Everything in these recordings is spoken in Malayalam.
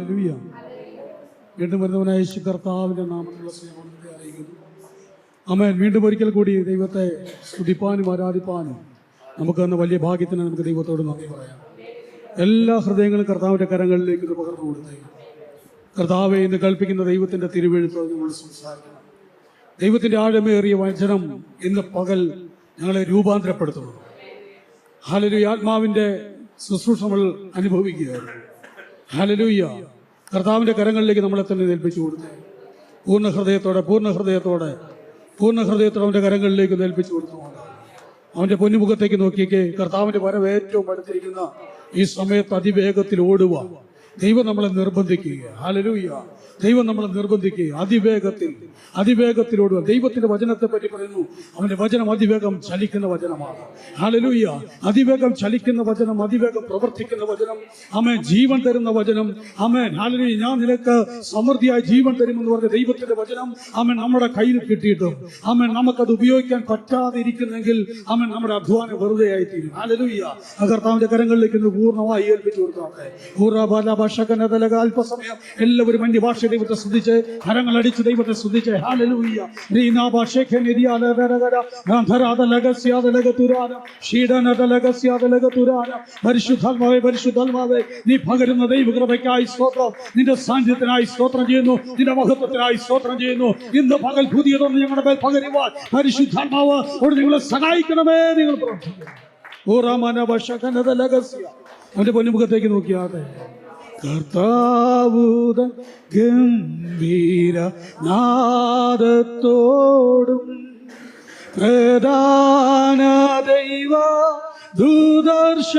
ഹല്ലേലൂയ. വീണ്ടും വരുന്നവനായ യേശു കർത്താവിന്റെ നാമത്തിലുള്ള സ്നേഹം അറിയിക്കുന്നു. ആമേൻ. വീണ്ടും ഒരിക്കൽ കൂടി ദൈവത്തെ സ്തുതിപ്പാനും ആരാധിപ്പാനും നമുക്ക് തന്ന വലിയ ഭാഗ്യത്തിന് നമുക്ക് ദൈവത്തോട് നന്ദി പറയാം. എല്ലാ ഹൃദയങ്ങളും കർത്താവിന്റെ കരങ്ങളിലേക്ക് ഇത് പകർന്നു കൊടുത്തേ. കർത്താവെ, ഇന്ന് കൽപ്പിക്കുന്ന ദൈവത്തിന്റെ തിരുവെഴുത്ത് നമ്മൾ സംസാരിക്കണം. ദൈവത്തിന്റെ ആഴമേറിയ വചനം ഇന്ന് പകൽ ഞങ്ങളെ രൂപാന്തരപ്പെടുത്തണം. ഹല്ലേലൂയ. ആത്മാവിന്റെ ശുശ്രൂഷ നമ്മൾ അനുഭവിക്കുകയാണ്. ഹല്ലേലൂയ. കർത്താവിന്റെ കരങ്ങളിലേക്ക് നമ്മളെ തന്നെ ഏൽപ്പിച്ചു കൊടുത്തേ. പൂർണ്ണ ഹൃദയത്തോടെ അവന്റെ കരങ്ങളിലേക്ക് ഏൽപ്പിച്ചു കൊടുത്തുകൊണ്ട് അവന്റെ പൊന്നുമുഖത്തേക്ക് നോക്കിയേക്ക്. കർത്താവിന്റെ വരവ് ഏറ്റവും അടുത്തിരിക്കുന്ന ഈ സമയത്ത് അതിവേഗത്തിൽ ഓടുക ദൈവം നമ്മളെ നിർബന്ധിക്കുക. ഹല്ലേലൂയ. ദൈവം നമ്മളെ നിർബന്ധിക്കുക. അതിവേഗത്തിൽ ഓടുക. ദൈവത്തിന്റെ വചനത്തെ പറ്റി പറയുന്നു, അവന്റെ വചനം അതിവേഗം ചലിക്കുന്ന വചനമാണ്. ഹല്ലേലൂയ. അതിവേഗം ചലിക്കുന്ന വചനം, അതിവേഗം പ്രവർത്തിക്കുന്ന വചനം, ആമേൻ. ജീവൻ തരുന്ന വചനം, ആമേൻ. ഹല്ലേലൂയ. ഞാൻ നിനക്ക് സമൃദ്ധിയായി ജീവൻ തരുമെന്ന് പറഞ്ഞ ദൈവത്തിന്റെ വചനം, ആമേൻ, നമ്മുടെ കയ്യിൽ കിട്ടിയിട്ടും ആമേൻ നമുക്കത് ഉപയോഗിക്കാൻ പറ്റാതെ ഇരിക്കുന്നെങ്കിൽ ആമേൻ നമ്മുടെ അധ്വാനം വെറുതെ ആയിത്തീരും. ഹല്ലേലൂയ. കർത്താവിന്റെ കരങ്ങളിലേക്ക് ഇന്ന് പൂർണ്ണമായി ഏൽപ്പിച്ചു കൊടുത്താട്ടെ. അല്പസമയം എല്ലാവരും അന്യ ഭാഷ ദൈവത്തെ സ്തുതിച്ച് കരങ്ങൾ അടിച്ച് ദൈവത്തെ സ്തുതിച്ച്. ഹല്ലേലൂയ. പരിശുദ്ധാത്മാവേ, നീ പകരുന്ന ദൈവകൃപയ്ക്കായി സ്തോത്രം. നിന്റെ സാന്നിധ്യത്തിനായി സ്തോത്രം ചെയ്യുന്നു. നിന്റെ മഹത്വത്തിനായി സ്തോത്രം ചെയ്യുന്നു. ഇന്ന് പകൽ പുതിയതൊന്ന് ഞങ്ങളുടെ മേൽ പകരുവാൻ പരിശുദ്ധാത്മാവ് നിങ്ങളെ സഹായിക്കണമേ. നിങ്ങൾ അവന്റെ പൊന്നുമുഖത്തേക്ക് നോക്കിയാതെ. കർത്താവുതൻ ഗംഭീര നാദത്തോടും പ്രധാന ദൈവ ദൂതർശബ്ദത്തോടും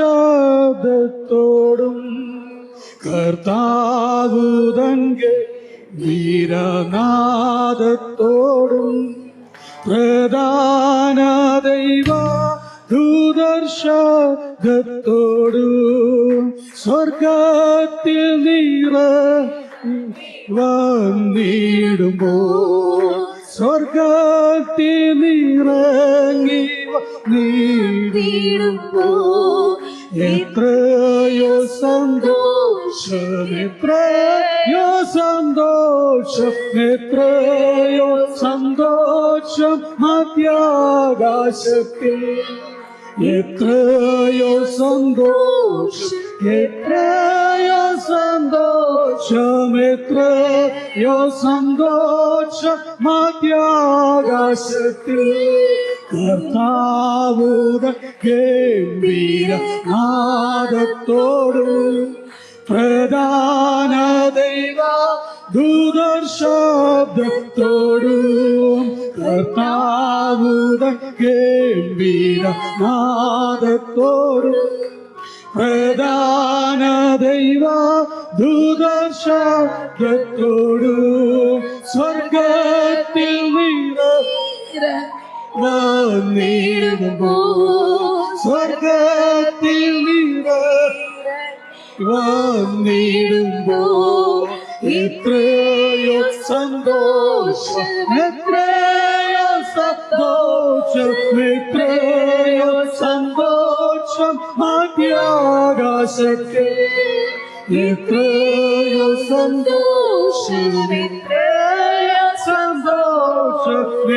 കർത്താവുതൻ ഗംഭീരനാദത്തോടും പ്രധാന ദൈവ ദൂതർശബ്ദത്തോടും സ്വർഗത്തിൽ വന്നിടുമ്പോൾ എത്രയോ സന്തോഷം, എത്രയോ സന്തോഷം മധ്യാകാശത്തിൽ. എത്രയോ സന്തോഷം, എത്രയോ സന്തോഷം മധ്യാകാശത്തിൽ. കർത്താവുതൻ ഗംഭീര നാദത്തോടും പ്രധാന ദൈവ ദൂതർശബ്ദത്തോടും കർത്താവുതൻ ഗംഭീര നാദത്തോടും പ്രധാന ദൈവ ദൂതർശബ്ദത്തോടും സ്വർഗത്തിൽ വന്നിടുമ്പോൾ സ്വർഗത്തിൽ വന്നിടുമ്പോൾ എത്രയോ സന്തോഷം, എത്രയോ സന്തോഷം മധ്യാകാശത്തിൽ. എത്രയോ സന്തോഷം,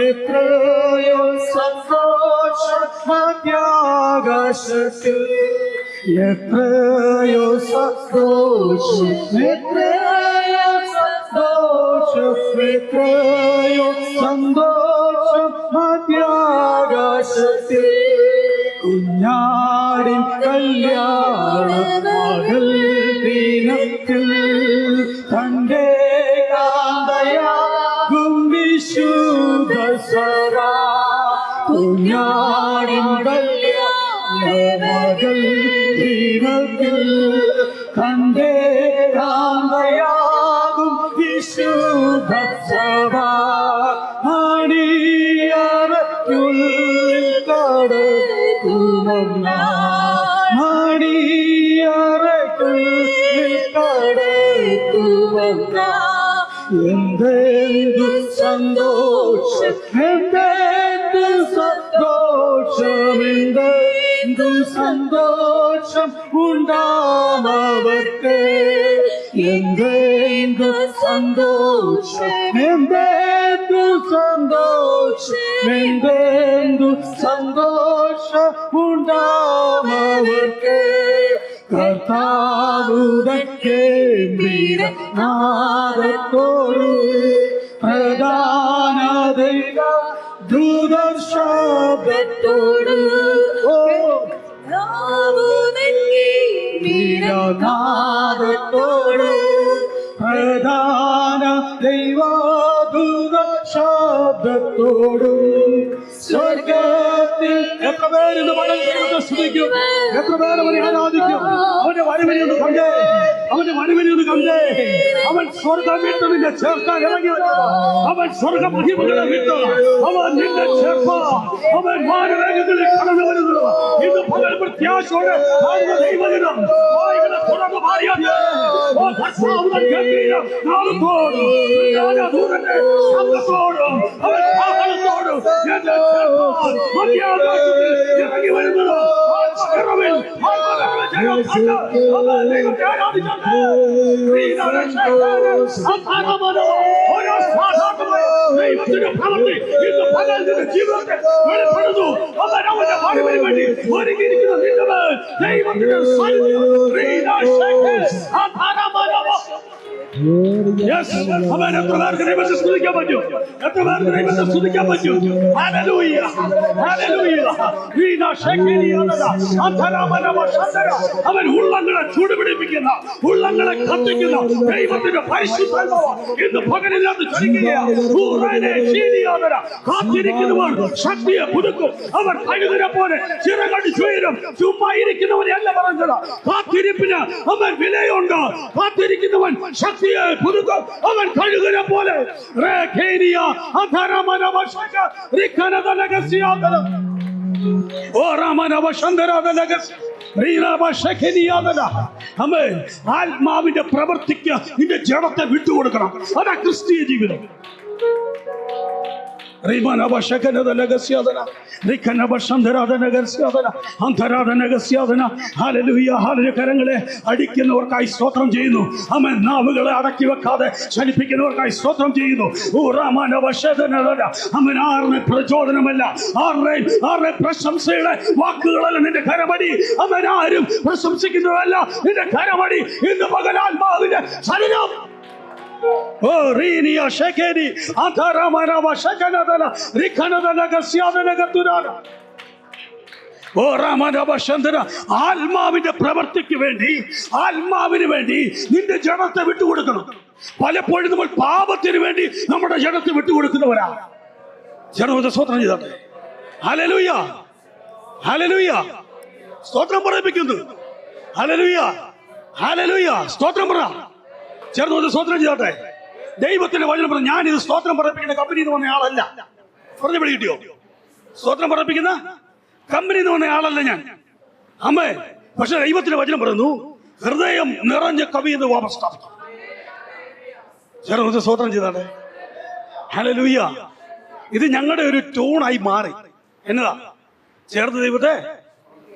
എത്രയോ സന്തോഷം മധ്യാകാശത്തിൽ. എത്രയോ സന്തോഷം, എത്രയോ സന്തോഷം മധ്യാകാശത്തിൽ. കുഞ്ഞാടിൻ കല്യാണ മകൾ ദിനത്തിൽ തന്റെ കാന്തയാകും വിശുദ്ധ സ്വര. കുഞ്ഞാടിൻ കല്യാണ മകൾ ദിനത്തിൽ തന്റെ കാന്തയാകും വിശുദ്ധ സ്വര. മണിയറയ്ക്കുള്ളിൽ കടക്കുമെന്ന എന്തെന്തു സന്തോഷം, എന്തെന്തു സന്തോഷം, എന്തെന്തു സന്തോഷം ഉണ്ടാമവർക്ക്. എന്തെന്തു സന്തോഷം, എന്തെന്തു സന്തോഷം, എന്തെന്തു സന്തോഷം ഉണ്ടാവർക്ക് കർത്താവുതൻ ഗംഭീരനാദത്തോട് പ്രധാന ദൈവ ദൂതൻ ശബ്ദത്തോട് നാദത്തോട് പ്രധാന ദൈവദൂത ശബ്ദത്തോട് സ്വർഗത്തിൽ എത്ര പേര് ദൈവത്തെ സ്തുതിക്കും, എത്ര പേര് അവനെ ആരാധിക്കും. അവന്റെ വരവിനെ ഒന്ന് കണ്ടേ, അവന്റെ വരവിനെ ഒന്ന് കണ്ടേ. അവൻ സ്വർഗം വിട്ട് നിന്നെ ചേർക്കാൻ ഇറങ്ങി വരുന്നു. അവൻ സ്വർഗ മഹിമകളെ വിട്ട് അവൻ നിന്നെ ചേർപ്പാൻ അവൻ മാനവേഗങ്ങളിൽ കടന്നു വരുന്നു. ഇന്ന് പകൽ പ്രത്യാശയോടെ കാണുന്ന ദൈവജനം വായുവിനെ തുറന്നു മാറിയാൽ നാളത്തോടും ശബ്ദത്തോടും അവൻ ആഹ്ലാദത്തോടും ഇറങ്ങി വരുന്നത്. ദൈവത്തിന്റെ പ്രവൃത്തി ഇന്ന് പകൽ ജീവിതത്തെ വെളിപ്പെടുന്നു. അവൻ അവന്റെ മറുപടി വേണ്ടി ഒരുങ്ങിയിരിക്കുന്ന ദൈവത്തിന്റെ അവൻ എത്ര പേർക്ക് ദൈവത്തെ സ്തുതിക്കാൻ പറ്റും, എത്ര പേർക്ക് ദൈവത്തെ സ്തുതിക്കാൻ പറ്റും. Hallelujah, hallelujah. അവൻ ഉള്ളങ്ങളെ ചൂടുപിടിപ്പിക്കുന്ന, ഉള്ളങ്ങളെ കത്തിക്കുന്ന ദൈവത്തിന്റെ പരിശുദ്ധാത്മാവ് ഇന്ന് പകലില്ലാതെ കാത്തിരിക്കുന്നവർ ശക്തിയെ പുതുക്കും. അവർ കഴുകനെ പോലെ ചിറകടിച്ചു ഉയരും. ചുമ്മാ ഇരിക്കുന്നവനെ അല്ല പറഞ്ഞത്, കാത്തിരിപ്പിന് അവൻ വിലയുണ്ട്. കാത്തിരിക്കുന്നവൻ ശക്തിയെ പുതുക്കും. അവൻ കഴുകനെ പോലെ ആത്മാവിന്റെ പ്രവർത്തിക്ക് നിന്റെ ജഡത്തെ വിട്ടുകൊടുക്കണം. അതാ ക്രിസ്തീയ ജീവിതം. കരങ്ങളെ അടിക്കുന്നവർക്കായി സ്തോത്രം ചെയ്യുന്നു. അമൻ നാവുകളെ അടക്കി വെക്കാതെ ചലിപ്പിക്കുന്നവർക്കായി സ്തോത്രം ചെയ്യുന്നു. അമൻ ആരുടെ പ്രചോദനമല്ല, ആരുടെ പ്രശംസയുടെ വാക്കുകളല്ല നിന്റെ കരമടി. അവൻ ആരും പ്രശംസിക്കുന്നതല്ല നിന്റെ കരമടി. ഇന്ന് പകൽ ആത്മാവിന്റെ ചലനം. ആത്മാവിന്റെ പ്രവൃത്തിക്ക് വേണ്ടി, ആത്മാവിന് വേണ്ടി നിന്റെ ജഡത്തെ വിട്ടുകൊടുക്കണം. പലപ്പോഴും നമ്മൾ പാപത്തിന് വേണ്ടി നമ്മുടെ ജഡത്തെ വിട്ടുകൊടുക്കുന്നവരാ. ജഡത്തെ സ്തോത്രം ചെയ്തോട്ടെ. Hallelujah, hallelujah. സ്തോത്രം പറയിപ്പിക്കുന്നു. Hallelujah, hallelujah. സ്തോത്രം പറ. ചേർന്ന് സ്തോത്രം ചെയ്തോട്ടെ. ദൈവത്തിന്റെ വചനം പറഞ്ഞു, ഞാനിത് സ്തോത്രം പറയിപ്പിക്കുന്ന കമ്പനി എന്ന് പറഞ്ഞ ആളല്ല. പറഞ്ഞു പിടി കിട്ടിയോ? സ്തോത്രം പറയിപ്പിക്കുന്ന കമ്പനി എന്ന് പറഞ്ഞ ആളല്ല ഞാൻ. അമ്മേ, പക്ഷെ ദൈവത്തിന്റെ വചനം പറയുന്നു, ഹൃദയം നിറഞ്ഞ കവി എന്ന് വാപസ് സ്ഥാപിക്കും. ചേർന്ന് സ്തോത്രം ചെയ്തോട്ടെ. ഹല്ലേലൂയ. ഇത് ഞങ്ങളുടെ ഒരു ടൂണായി മാറി. എന്നതാ? ചേർന്ന് ദൈവത്തെ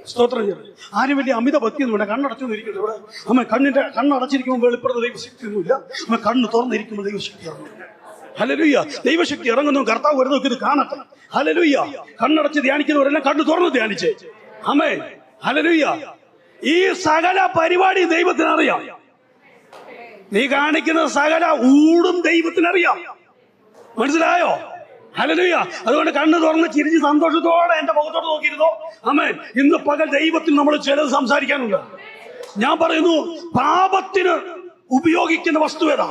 സ്തോത്രം ചെയ്തു. ആരും വലിയ അമിത ഭക്തിയൊന്നും വേണ്ട. കണ്ണടച്ചു ഇരിക്കുന്നു. ഇവിടെ അമ്മ കണ്ണടച്ചിരിക്കുമ്പോൾ വെളിപ്പെടുന്ന ദൈവശക്തിയൊന്നുമില്ല. അമ്മ കണ്ണ് തുറന്നിരിക്കുമ്പോൾ ദൈവശക്തി ഇറങ്ങും. ഹല്ലേലൂയ. ദൈവശക്തി ഇറങ്ങുന്നു. കർത്താവ് വരുന്നൊക്കെ ഇത് കാണട്ടെ. ഹല്ലേലൂയ. കണ്ണടച്ച് ധ്യാനിക്കുന്നവരെല്ലാം കണ്ണ് തുറന്ന് ധ്യാനിച്ചേ. അമ്മേ, ഹല്ലേലൂയ. ഈ സകല പരിപാടി ദൈവത്തിനറിയാം. നീ കാണിക്കുന്ന സകല ഊടും ദൈവത്തിനറിയാം. മനസ്സിലായോ? ഹല്ലേലൂയ. അതുകൊണ്ട് കണ്ണ് തുറന്ന് ചിരിച്ച് സന്തോഷത്തോടെ എന്റെ മുഖത്തോട്ട് നോക്കിയിരുന്നോ. ആമേൻ. ഇന്ന് പകൽ ദൈവത്തിന് നമ്മൾ ചിലത് സംസാരിക്കാനുണ്ട്. ഞാൻ പറയുന്നു, പാപത്തിന് ഉപയോഗിക്കുന്ന വസ്തു ഏതാ?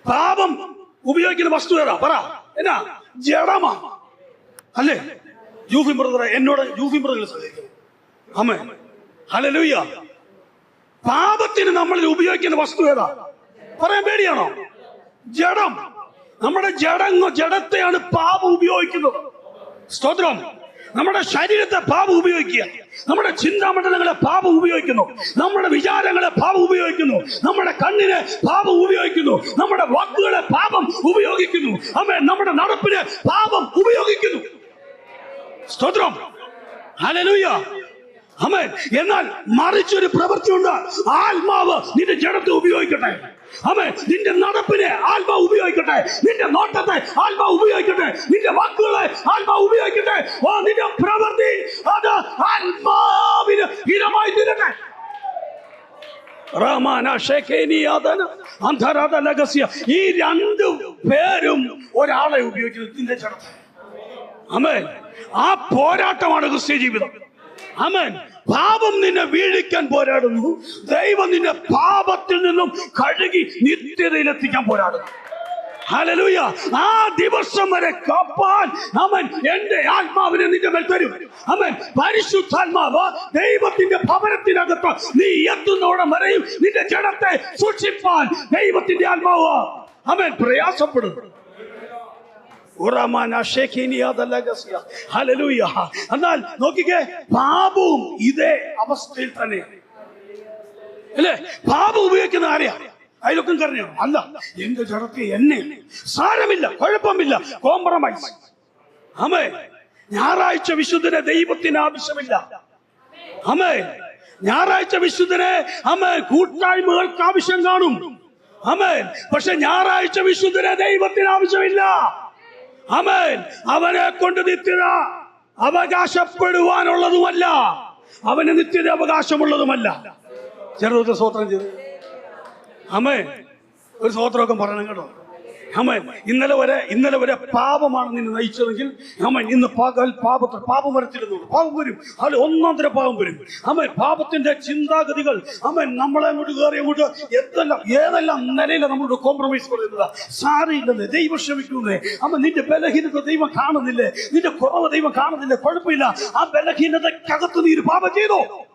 പാപം ഉപയോഗിക്കുന്ന വസ്തു ഏതാ? പറ. എന്നാ? ജഡമാ അല്ലേ? യൂഫി ബ്രദറെ എന്നോട് യൂഫി ബ്രദർ സഹായിക്കും. ആമേൻ. ഹല്ലേലൂയ. പാപത്തിന് നമ്മൾ ഉപയോഗിക്കുന്ന വസ്തു ഏതാ? പറയാൻ പേടിയാണോ? ജഡം. നമ്മുടെ ജഡത്തെയാണ് പാപം ഉപയോഗിക്കുന്നത്. സ്തോത്രം. നമ്മുടെ ശരീരത്തെ പാപം ഉപയോഗിക്കുക. നമ്മുടെ ചിന്താമണ്ഡലങ്ങളെ പാപം ഉപയോഗിക്കുന്നു. നമ്മുടെ വിചാരങ്ങളെ പാപം ഉപയോഗിക്കുന്നു. നമ്മുടെ കണ്ണിനെ പാപം ഉപയോഗിക്കുന്നു. നമ്മുടെ വാക്കുകളെ പാപം ഉപയോഗിക്കുന്നു. ആമേൻ. നമ്മുടെ നടപ്പിനെ പാപം ഉപയോഗിക്കുന്നു. സ്തോത്രം. ഹല്ലേലൂയ. ആമേൻ. എന്നാൽ മറിച്ചൊരു പ്രവൃത്തിയുണ്ട്. ആത്മാവ് നിന്റെ ജഡത്തെ ഉപയോഗിക്കട്ടെ. ആമേൻ. നിന്റെ നടപ്പിനെ ആത്മാവ് ഉപയോഗിക്കട്ടെ. നിന്റെ നോട്ടത്തെ ആത്മാവ് ഉപയോഗിക്കട്ടെ. നിന്റെ വാക്കുകളെ ആത്മാവ് ഉപയോഗിക്കട്ടെ. നിന്റെ പ്രവൃത്തി അത് ആത്മാവിന് ഹിതമായി തീരട്ടെ. ഈ രണ്ടു പേരും ഒരാളെ ഉപയോഗിക്കുന്നത് നിന്റെ ജഡത്തെ. ആമേൻ. ആ പോരാട്ടമാണ് ക്രിസ്ത്യ ജീവിതം. ആമേൻ. പാപം നിന്നെ വീഴിക്കാൻ പോരാടുന്നു. ദൈവം നിന്നെ പാപത്തിൽ നിന്നും കഴുകി നിത്യതയിലെത്തിക്കാൻ പോരാടുന്നു. ഹല്ലേലൂയ. ആ ദിവസം വരെ കാപ്പാൻ അവൻ എന്റെ ആത്മാവിനെ നിന്റെ മേൽ തരും. അവൻ പരിശുദ്ധാത്മാവ് ദൈവത്തിന്റെ ഭവനത്തിനകത്ത് നീ എത്തുന്നോളം വരെയും നിന്റെ ജഡത്തെ സൂക്ഷിപ്പാൻ ദൈവത്തിന്റെ ആത്മാവ് അവൻ പ്രയാസപ്പെടും. എന്നാൽ നോക്കിക്കേ, പാപവും ഇതേ അവസ്ഥയിൽ തന്നെ അല്ലേ? പാപം ഉപയോഗിക്കുന്ന ആരെയാ? അതിലൊക്കെ കറിഞ്ഞോ? അല്ല, എന്റെ ജഡത്തെ എന്നെ സാരമില്ല, കുഴപ്പമില്ല, കോംപ്രമൈസ്. ആമേ. ഞായറാഴ്ച വിശുദ്ധനെ ദൈവത്തിന് ആവശ്യമില്ല. ആമേ. ഞായറാഴ്ച വിശുദ്ധനെ കൂട്ടായ്മകൾക്ക് ആവശ്യം കാണും. ആമേ. പക്ഷെ ഞായറാഴ്ച വിശുദ്ധനെ ദൈവത്തിന് ആവശ്യമില്ല. ആമേൻ. അവനെ കൊണ്ട് നിത്യത അവകാശപ്പെടുവാനുള്ളതുമല്ല, അവന് നിത്യത അവകാശമുള്ളതുമല്ല. ചെറുത് സ്വോത്രം ചെയ്ത് ആമേൻ. ഒരു സ്വോത്രമൊക്കെ പറയണം കേട്ടോ. ആമേൻ. ഇന്നലെ വരെ പാപമാണ് നിന്നെ നയിച്ചതെങ്കിൽ ആമേൻ, ഇന്ന് പകൽ പാപം വരത്തില്ലെന്നുള്ളൂ. പാപം വരും, അതിൽ ഒന്നാന്തര പാപം വരും. ആമേൻ. പാപത്തിന്റെ ചിന്താഗതികൾ ആമേൻ നമ്മളെ അങ്ങോട്ട് കയറി അങ്ങോട്ട് ഏതെല്ലാം നിലയിലാണ് നമ്മളോട് കോംപ്രമൈസ് പറയുന്നത്. സാരയില്ലെന്ന് ദൈവം ക്ഷമിക്കുന്നേ. ആമേൻ. നിന്റെ ബലഹീനത ദൈവം കാണുന്നില്ലേ? നിന്റെ കുറവ് ദൈവം കാണുന്നില്ലേ? കുഴപ്പമില്ല. ആ ബലഹീനതക്കകത്ത് നീ ഒരു പാപം ചെയ്തോ?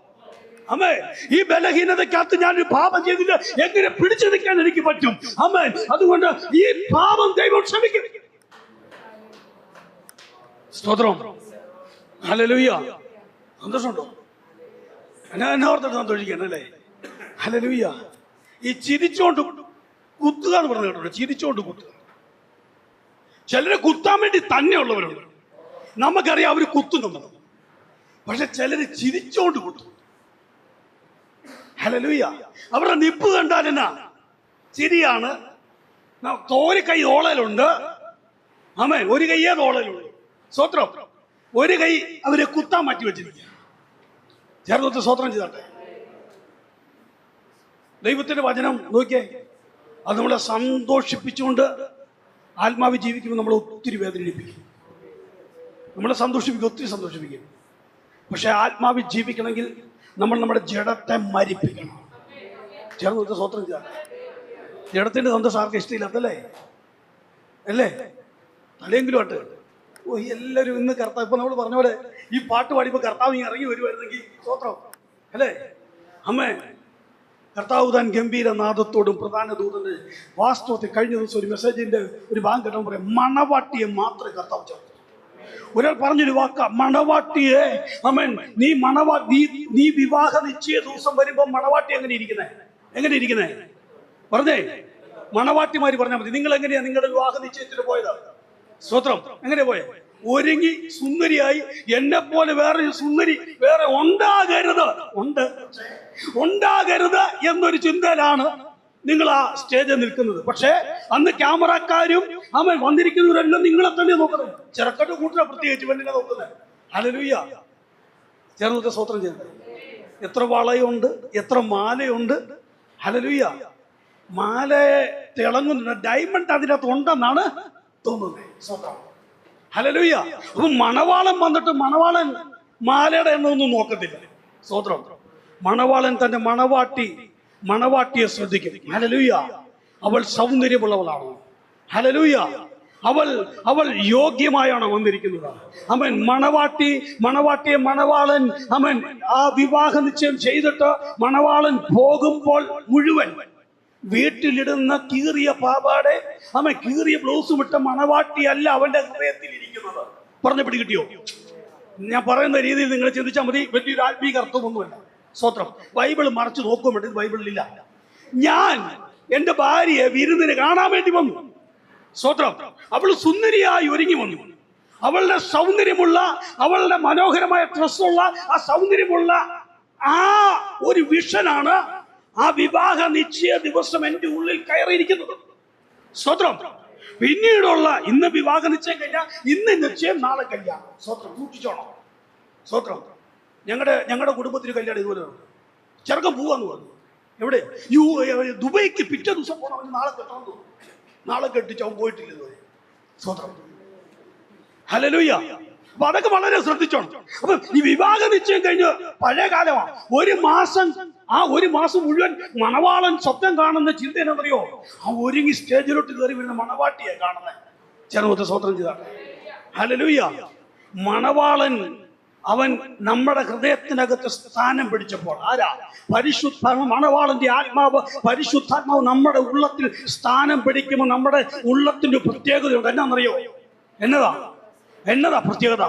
അമ്മേ, ഈ ബലഹീനതക്കകത്ത് ഞാനൊരു പാപം ചെയ്തില്ല, എങ്ങനെ പിടിച്ചു നിൽക്കാൻ എനിക്ക് പറ്റും? അമ്മേ, അതുകൊണ്ട് ഈ പാപം ദൈവം ക്ഷമിക്കും. സ്തോത്രം. ഹല്ലേലൂയ. സന്തോഷമുണ്ടോ? എന്നെ ഓർത്തിട്ട് സന്തോഷിക്കാനല്ലേ? ഹല്ലേലൂയ. ഈ ചിരിച്ചോണ്ട് കുത്തുക എന്ന് പറഞ്ഞു കേട്ടോ. ചിരിച്ചോണ്ട് കുത്തുക. ചിലരെ കുത്താൻ വേണ്ടി തന്നെ ഉള്ളവരുണ്ട്. നമുക്കറിയാം അവര് കുത്തുന്നു. പക്ഷെ ചിലര് ചിരിച്ചോണ്ട് കുത്തും. ഹല്ലേലൂയ. അവരുടെ നിപ്പ് കണ്ടാൽ എന്നാ ചിരിയാണ്. ഒരു കൈ ഓളയിലുണ്ട്. ആമേൻ. ഒരു കൈയേ ഓളയിലുള്ളൂ. സ്വത്രം. ഒരു കൈ അവരെ കുത്താൻ മാറ്റി വെച്ചിരിക്കുക. ചേർത്ത് സ്വത്രം ചെയ്തട്ടെ. ദൈവത്തിന്റെ വചനം നോക്കിയേ, അത് നമ്മളെ സന്തോഷിപ്പിച്ചുകൊണ്ട് ആത്മാവ് ജീവിക്കുമ്പോൾ നമ്മളെ ഒത്തിരി വേദനിപ്പിക്കും. നമ്മളെ സന്തോഷിപ്പിക്കും, ഒത്തിരി സന്തോഷിപ്പിക്കും. പക്ഷെ ആത്മാവിൽ ജീവിക്കണമെങ്കിൽ നമ്മൾ നമ്മുടെ ജഡത്തെ മരിപ്പിക്കണം. ചേർന്ന് സ്വത്രം ചെയ്താൽ ജഡത്തിന്റെ സന്തോഷം ആർക്കും ഇഷ്ടമില്ലാത്തല്ലേ? അല്ലേ? തലയെങ്കിലും ആട്ട്. എല്ലാവരും ഇന്ന് കർത്താവ്, ഇപ്പൊ നമ്മൾ പറഞ്ഞ പോലെ ഈ പാട്ട് പാടിയപ്പോ കർത്താവ് ഇറങ്ങി വരുമായിരുന്നെങ്കിൽ സ്വത്രം അല്ലേ? അമ്മേ, കർത്താവ് താൻ ഗംഭീര നാദത്തോടും പ്രധാന ദൂതന്റെ വാസ്തവത്തിൽ കഴിഞ്ഞ ദിവസം ഒരു മെസ്സേജിന്റെ ഒരു ഭാഗം കേട്ടോ പറയാം, മണവാട്ടിയെ മാത്രമേ കർത്താവ് ചേർത്തു. ഒരാൾ പറഞ്ഞൊരു വാക്ക, മണവാട്ടിയെ. അമ്മൻ, നീ വിവാഹ നിശ്ചയ ദിവസം വരുമ്പോ മണവാട്ടി എങ്ങനെ ഇരിക്കുന്നേ പറഞ്ഞേ. മണവാട്ടിമാര് പറഞ്ഞാൽ മതി. നിങ്ങൾ എങ്ങനെയാ നിങ്ങളുടെ വിവാഹ നിശ്ചയത്തിന് പോയത്? സ്വത്രം. എങ്ങനെയാ പോയത്? ഒരുങ്ങി സുന്ദരിയായി. എന്നെ പോലെ വേറെ സുന്ദരി വേറെ ഉണ്ടാകരുത് എന്നൊരു ചിന്തയിലാണ് നിങ്ങൾ ആ സ്റ്റേജിൽ നിൽക്കുന്നത്. പക്ഷേ അന്ന് ക്യാമറക്കാരും അവൻ വന്നിരിക്കുന്നവരെല്ലാം നിങ്ങളെ തന്നെ നോക്കുന്നത്. ചെറുക്കട്ട് കൂട്ടിനെ പ്രത്യേകിച്ച് പെണ്ണിനെ നോക്കുന്നത്. ഹല്ലേലൂയ. ചേർന്നത്തെ സ്വത്രം ചെയ്യുന്നത്. എത്ര വളയുണ്ട്, എത്ര മാലയുണ്ട്. ഹല്ലേലൂയ. മാല തിളങ്ങുന്നുണ്ട്, ഡയമണ്ട് അതിനകത്ത് ഉണ്ടെന്നാണ് തോന്നുന്നത്. സ്വത്രം. ഹല്ലേലൂയ. അപ്പൊ മണവാളൻ വന്നിട്ട് മണവാളൻ മാലയുടെ എണ്ണമൊന്നും നോക്കത്തില്ല. സ്വത്രം. മണവാളൻ തന്റെ മണവാട്ടിയെ ശ്രദ്ധിക്കും. ഹല്ലേലൂയ. അവൾ സൗന്ദര്യമുള്ളവളാണ്. ഹല്ലേലൂയ. അവൾ യോഗ്യമായാണ് വന്നിരിക്കുന്നത്. അവൻ മണവാട്ടിയെ മണവാളൻ അവൻ ആ വിവാഹ നിശ്ചയം ചെയ്തിട്ട് മണവാളൻ പോകുമ്പോൾ മുഴുവൻ വീട്ടിലിടുന്ന കീറിയ പാവാടെ അവൻ കീറിയ ബ്ലൗസും ഇട്ട മണവാട്ടിയല്ല അവന്റെ ഹൃദയത്തിൽ ഇരിക്കുന്നത്. പറഞ്ഞു പിടികിട്ടിയോ? ഞാൻ പറയുന്ന രീതിയിൽ നിങ്ങൾ ചിന്തിച്ചാൽ മതി. വലിയൊരു ആത്മീക അർത്ഥമൊന്നുമല്ല. സ്വത്രം. ബൈബിൾ മറച്ചു നോക്കാൻ വേണ്ടി ബൈബിളിലില്ല. ഞാൻ എന്റെ ഭാര്യയെ വിരുന്നിന് കാണാൻ വേണ്ടി വന്നു. സ്വത്രം. അവൾ സുന്ദരിയായി ഒരുങ്ങി വന്നു. അവളുടെ സൗന്ദര്യമുള്ള, അവളുടെ മനോഹരമായ ഡ്രസ്സുള്ള, ആ സൗന്ദര്യമുള്ള ആ ഒരു വിഷനാണ് ആ വിവാഹ നിശ്ചയ ദിവസം എൻ്റെ ഉള്ളിൽ കയറിയിരിക്കുന്നത്. സ്വത്രം. പിന്നീടുള്ള ഇന്ന് വിവാഹ നിശ്ചയം കഴിഞ്ഞാൽ ഇന്ന് നിശ്ചയം, നാളെ കല്യാണം. സ്വത്രം. സൂക്ഷിച്ചോണം. സ്വത്രം. ഞങ്ങളുടെ കുടുംബത്തിൽ കല്യാണം ഇതുപോലെ ചെറുക്കം പോവാന്ന് പറഞ്ഞു. എവിടെ? ദുബൈക്ക് പിറ്റേ ദിവസം പോകണം. നാളെ കെട്ടാൻ തോന്നുന്നു. നാളെ കെട്ടിച്ച് അവൻ പോയിട്ടില്ല ഇതുവരെ. സ്വത്രം. ഹല്ലേലൂയ. അപ്പൊ അതൊക്കെ വളരെ ശ്രദ്ധിച്ചോണം. അപ്പൊ ഈ വിവാഹ നിശ്ചയം കഴിഞ്ഞ് പഴയ കാലമാണ്. ഒരു മാസം മുഴുവൻ മണവാളൻ സ്വപ്നം കാണുന്ന ചിന്ത എന്നറിയോ? ആ ഒരുങ്ങി സ്റ്റേജിലോട്ട് കയറി വരുന്ന മണവാട്ടിയെ കാണുന്നത്. ചെറുപ്പത്തെ സ്വത്രം ചെയ്ത ഹല്ലേലൂയ. മണവാളൻ അവൻ നമ്മുടെ ഹൃദയത്തിനകത്ത് സ്ഥാനം പിടിച്ചപ്പോൾ ആരാ? പരിശുദ്ധാത്മാവ്. മണവാളന്റെ ആത്മാവ്, പരിശുദ്ധാത്മാവ് നമ്മുടെ ഉള്ളത്തിൽ സ്ഥാനം പിടിക്കുമ്പോൾ നമ്മുടെ ഉള്ളത്തിന്റെ പ്രത്യേകതയുണ്ട്. എന്നാന്നറിയോ? എന്നതാ പ്രത്യേകത?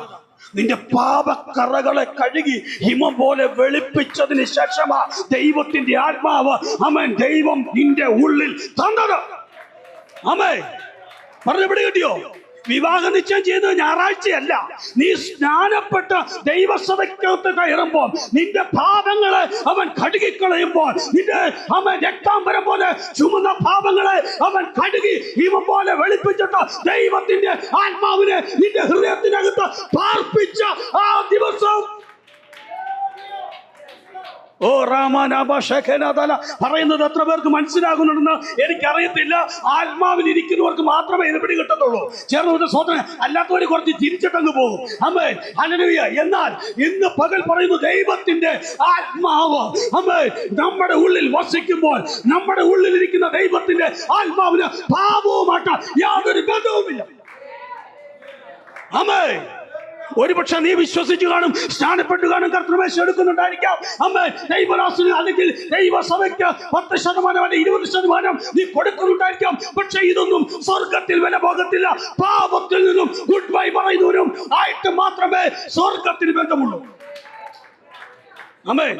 നിന്റെ പാപക്കറകളെ കഴുകി ഹിമം പോലെ വെളുപ്പിച്ചതിന് ശേഷമാ ദൈവത്തിന്റെ ആത്മാവ് ദൈവം നിന്റെ ഉള്ളിൽ തന്നത്. പറഞ്ഞു പിടി കിട്ടിയോ? വിവാഹ നിശ്ചയം ചെയ്തത് ഞായറാഴ്ചയല്ല. നീ സ്നാനപ്പെട്ട ദൈവസഭയ്ക്കകത്ത് കയറുമ്പോൾ നിന്റെ പാപങ്ങളെ അവൻ കഴുകിക്കളയുമ്പോൾ, നിന്റെ രക്താംബരം പോലെ ചുമന്ന പാപങ്ങളെ അവൻ കഴുകി ഹിമം പോലെ വെളുപ്പിച്ചിട്ട് ദൈവത്തിന്റെ ആത്മാവിനെ നിന്റെ ഹൃദയത്തിനകത്ത് പാർപ്പിച്ച ആ ദിവസം ഓ രാമാനാഭേഖനാഥല പറയുന്നത് എത്ര പേർക്ക് മനസ്സിലാകുന്നുണ്ടെന്ന് എനിക്കറിയത്തില്ല. ആത്മാവിൽ ഇരിക്കുന്നവർക്ക് മാത്രമേ ഇത് പിടി കിട്ടത്തുള്ളൂ. ചേർന്ന് സ്വതന്ത്രം അല്ലാത്തവര് കുറച്ച് തിരിച്ചിട്ടങ്ങ് പോകും. ആമേൻ. ഹല്ലേലൂയ. എന്നാൽ ഇന്ന് പകൽ പറയുന്നു, ദൈവത്തിന്റെ ആത്മാവ് നമ്മുടെ ഉള്ളിൽ വസിക്കുമ്പോൾ, നമ്മുടെ ഉള്ളിൽ ഇരിക്കുന്ന ദൈവത്തിന്റെ ആത്മാവിന് പാപവുമായിട്ട് യാതൊരു ബന്ധവുമില്ല. ആമേൻ. ഒരുപക്ഷെ നീ വിശ്വസിച്ചു കാണും, സ്നാനപ്പെട്ടു കാണും, കർത്തൃമേശ എടുക്കുന്നുണ്ടായിരിക്കാം. ദൈവദാസന് അല്ലെങ്കിൽ ദൈവസഭയ്ക്ക് 10% അല്ലെങ്കിൽ 20% നീ കൊടുക്കുന്നുണ്ടായിരിക്കാം. പക്ഷെ ഇതൊന്നും സ്വർഗത്തിൽ വില പോകത്തില്ല. പാപത്തിൽ നിന്നും ഗുഡ് ബൈ പറയുന്നവരും ആയിട്ട് മാത്രമേ സ്വർഗത്തിന് ബന്ധമുള്ളൂ. ആമേൻ.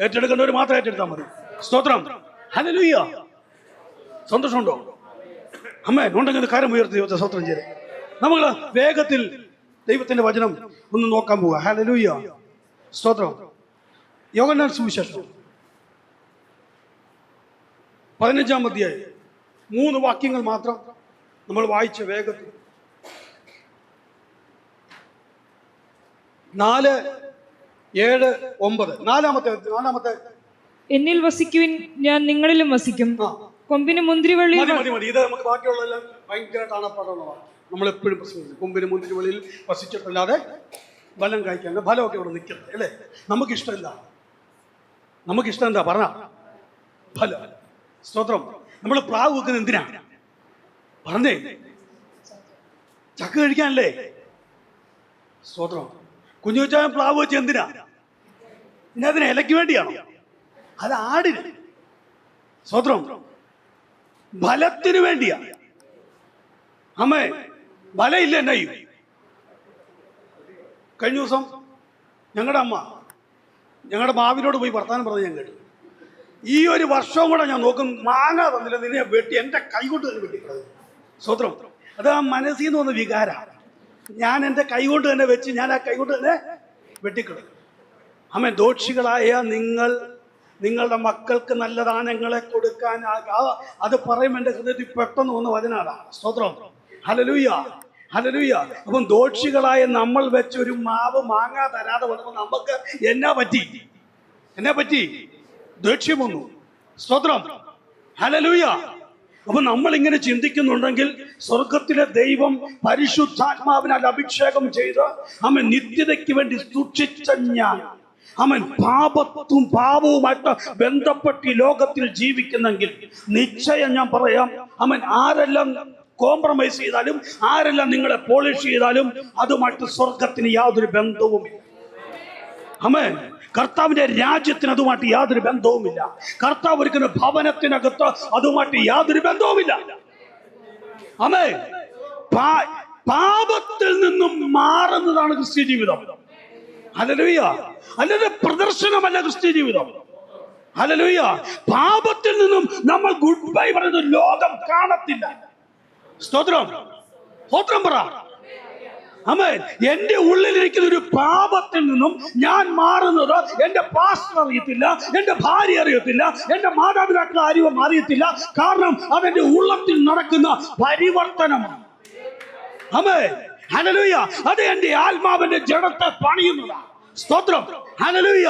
ഏറ്റെടുക്കേണ്ടവർ മാത്രം ഏറ്റെടുത്താൽ മതി. സ്തോത്രം. ഹല്ലേലൂയ. സന്തോഷമുണ്ടോ? ആമേൻ. ഉണ്ടെങ്കിൽ കാര്യം ഉയർത്തി ദൈവത്തെ സ്തോത്രം ചെയ്ത് നമ്മൾ വേഗത്തിൽ ദൈവത്തിന്റെ വചനം ഒന്ന് നോക്കാൻ പോവുക. ഹല്ലേലൂയ. സ്തോത്രം. യോഹന്നാൻ സുവിശേഷം 15-ാം അധ്യായം 3 വാക്യങ്ങൾ മാത്രം നമ്മൾ വായിച്ച വേഗത്തിൽ. 4, 7, 9 നാലാമത്തെ എന്നിൽ വസിക്കുവിൻ, ഞാൻ നിങ്ങളിലും വസിക്കും. കൊമ്പിന് മുന്തിരിവള്ളി. മതി. ഇത് നമുക്ക് ബാക്കിയുള്ളതെല്ലാം ഭയങ്കര കാണപ്പെടുന്നതാണ്. നമ്മളെപ്പോഴും പ്രശ്നമില്ല. കൊമ്പിന് മുന്തിരിവള്ളിയിൽ വസിച്ചിട്ടല്ലാതെ ഫലം കഴിക്കാൻ. ഫലമൊക്കെ ഇവിടെ നിൽക്കുന്നത് അല്ലേ? നമുക്കിഷ്ടം എന്താ പറഞ്ഞ ഫലം. സ്തോത്രം. നമ്മൾ പ്ലാവ് വെക്കുന്നത് എന്തിനാ? പറഞ്ഞേ, ചക്ക കഴിക്കാനല്ലേ? സ്തോത്രം. കുഞ്ഞുച്ചായ പ്ലാവ് വെച്ച് എന്തിനാ? പിന്നെ അതിന് ഇലയ്ക്ക് വേണ്ടിയാണോ? അത് ആടിന്. സ്തോത്രം. ഫലത്തിന് വേണ്ടിയാ. അമ്മേ, ഫലമില്ല എന്നായി. കഴിഞ്ഞ ദിവസം ഞങ്ങളുടെ അമ്മ ഞങ്ങളുടെ മാവിനോട് പോയി വർത്താനം പറഞ്ഞ് ഞാൻ കേട്ടു. ഈ ഒരു വർഷവും കൂടെ ഞാൻ നോക്കും, മാങ്ങ തന്നില്ല, നിന്നെ വെട്ടി എൻ്റെ കൈ കൊണ്ട് തന്നെ വെട്ടിക്കളയും. സ്വത്രം. അത് ആ മനസ്സിൽ നിന്ന് വന്ന വികാര. ഞാൻ എൻ്റെ കൈ കൊണ്ട് തന്നെ വെച്ച് ഞാൻ ആ കൈ കൊണ്ട് തന്നെ വെട്ടിക്കളയും. അമ്മ, ദോഷികളായ നിങ്ങളുടെ മക്കൾക്ക് നല്ല ദാനങ്ങളെ കൊടുക്കാൻ അത് പറയും എൻ്റെ ഹൃദയത്തിൽ പെട്ടെന്ന് വന്ന വചനാണ്. സ്തോത്രം. ഹല്ലേലൂയ. ഹല്ലേലൂയ. അപ്പം ദോഷികളായ നമ്മൾ വെച്ച് ഒരു മാവ് മാങ്ങ തരാതെ വന്നപ്പോൾ നമുക്ക് എന്നാ പറ്റി? ദേഷ്യം വന്നു. സ്തോത്രം. ഹല്ലേലൂയ. അപ്പൊ നമ്മൾ ഇങ്ങനെ ചിന്തിക്കുന്നുണ്ടെങ്കിൽ സ്വർഗത്തിലെ ദൈവം പരിശുദ്ധാത്മാവിനാൽ അഭിഷേകം ചെയ്ത് നിത്യതയ്ക്ക് വേണ്ടി സൂക്ഷിച്ച ഞാൻ പാപവുമായിട്ട് ബന്ധപ്പെട്ട് ഈ ലോകത്തിൽ ജീവിക്കുന്നെങ്കിൽ നിശ്ചയം ഞാൻ പറയാം, ആരെല്ലാം കോംപ്രമൈസ് ചെയ്താലും, ആരെല്ലാം നിങ്ങളെ പോളിഷ് ചെയ്താലും അതുമായിട്ട് സ്വർഗത്തിന് യാതൊരു ബന്ധവുമില്ല. കർത്താവിന്റെ രാജ്യത്തിന് അതുമായിട്ട് യാതൊരു ബന്ധവുമില്ല. കർത്താവ് ഒരുക്കുന്ന ഭവനത്തിനകത്ത് അതുമായിട്ട് യാതൊരു ബന്ധവുമില്ല. പാപത്തിൽ നിന്നും മാറുന്നതാണ് ക്രിസ്ത്യ ജീവിതം. ഹല്ലേലൂയ. അല്ലാതെ പ്രദർശനമല്ല ക്രിസ്ത്യ ജീവിതം. ഹല്ലേലൂയ. പാപത്തിൽ നിന്നും നമ്മൾ ഗുഡ് ബൈ പറയുന്നത് ലോകം കാണത്തില്ല. സ്തോത്രം. സ്തോത്രം പറ. ആമേൻ. എന്റെ ഉള്ളിലിരിക്കുന്ന ഒരു പാപത്തിൽ നിന്നും ഞാൻ മാറുന്നത് എന്റെ പാസ്റ്റർ അറിയത്തില്ല, എന്റെ ഭാര്യ അറിയത്തില്ല, എന്റെ മാതാപിതാക്കൾ ആരും അറിയത്തില്ല. കാരണം അതെന്റെ ഉള്ളത്തിൽ നടക്കുന്ന പരിവർത്തനമാണ്. ആമേൻ. ഹല്ലേലൂയ. അത് എന്റെ ആത്മാവിന്റെ ജഡത്തെ പണിയുന്നതാണ്. സ്തോത്രം. ഹല്ലേലൂയ.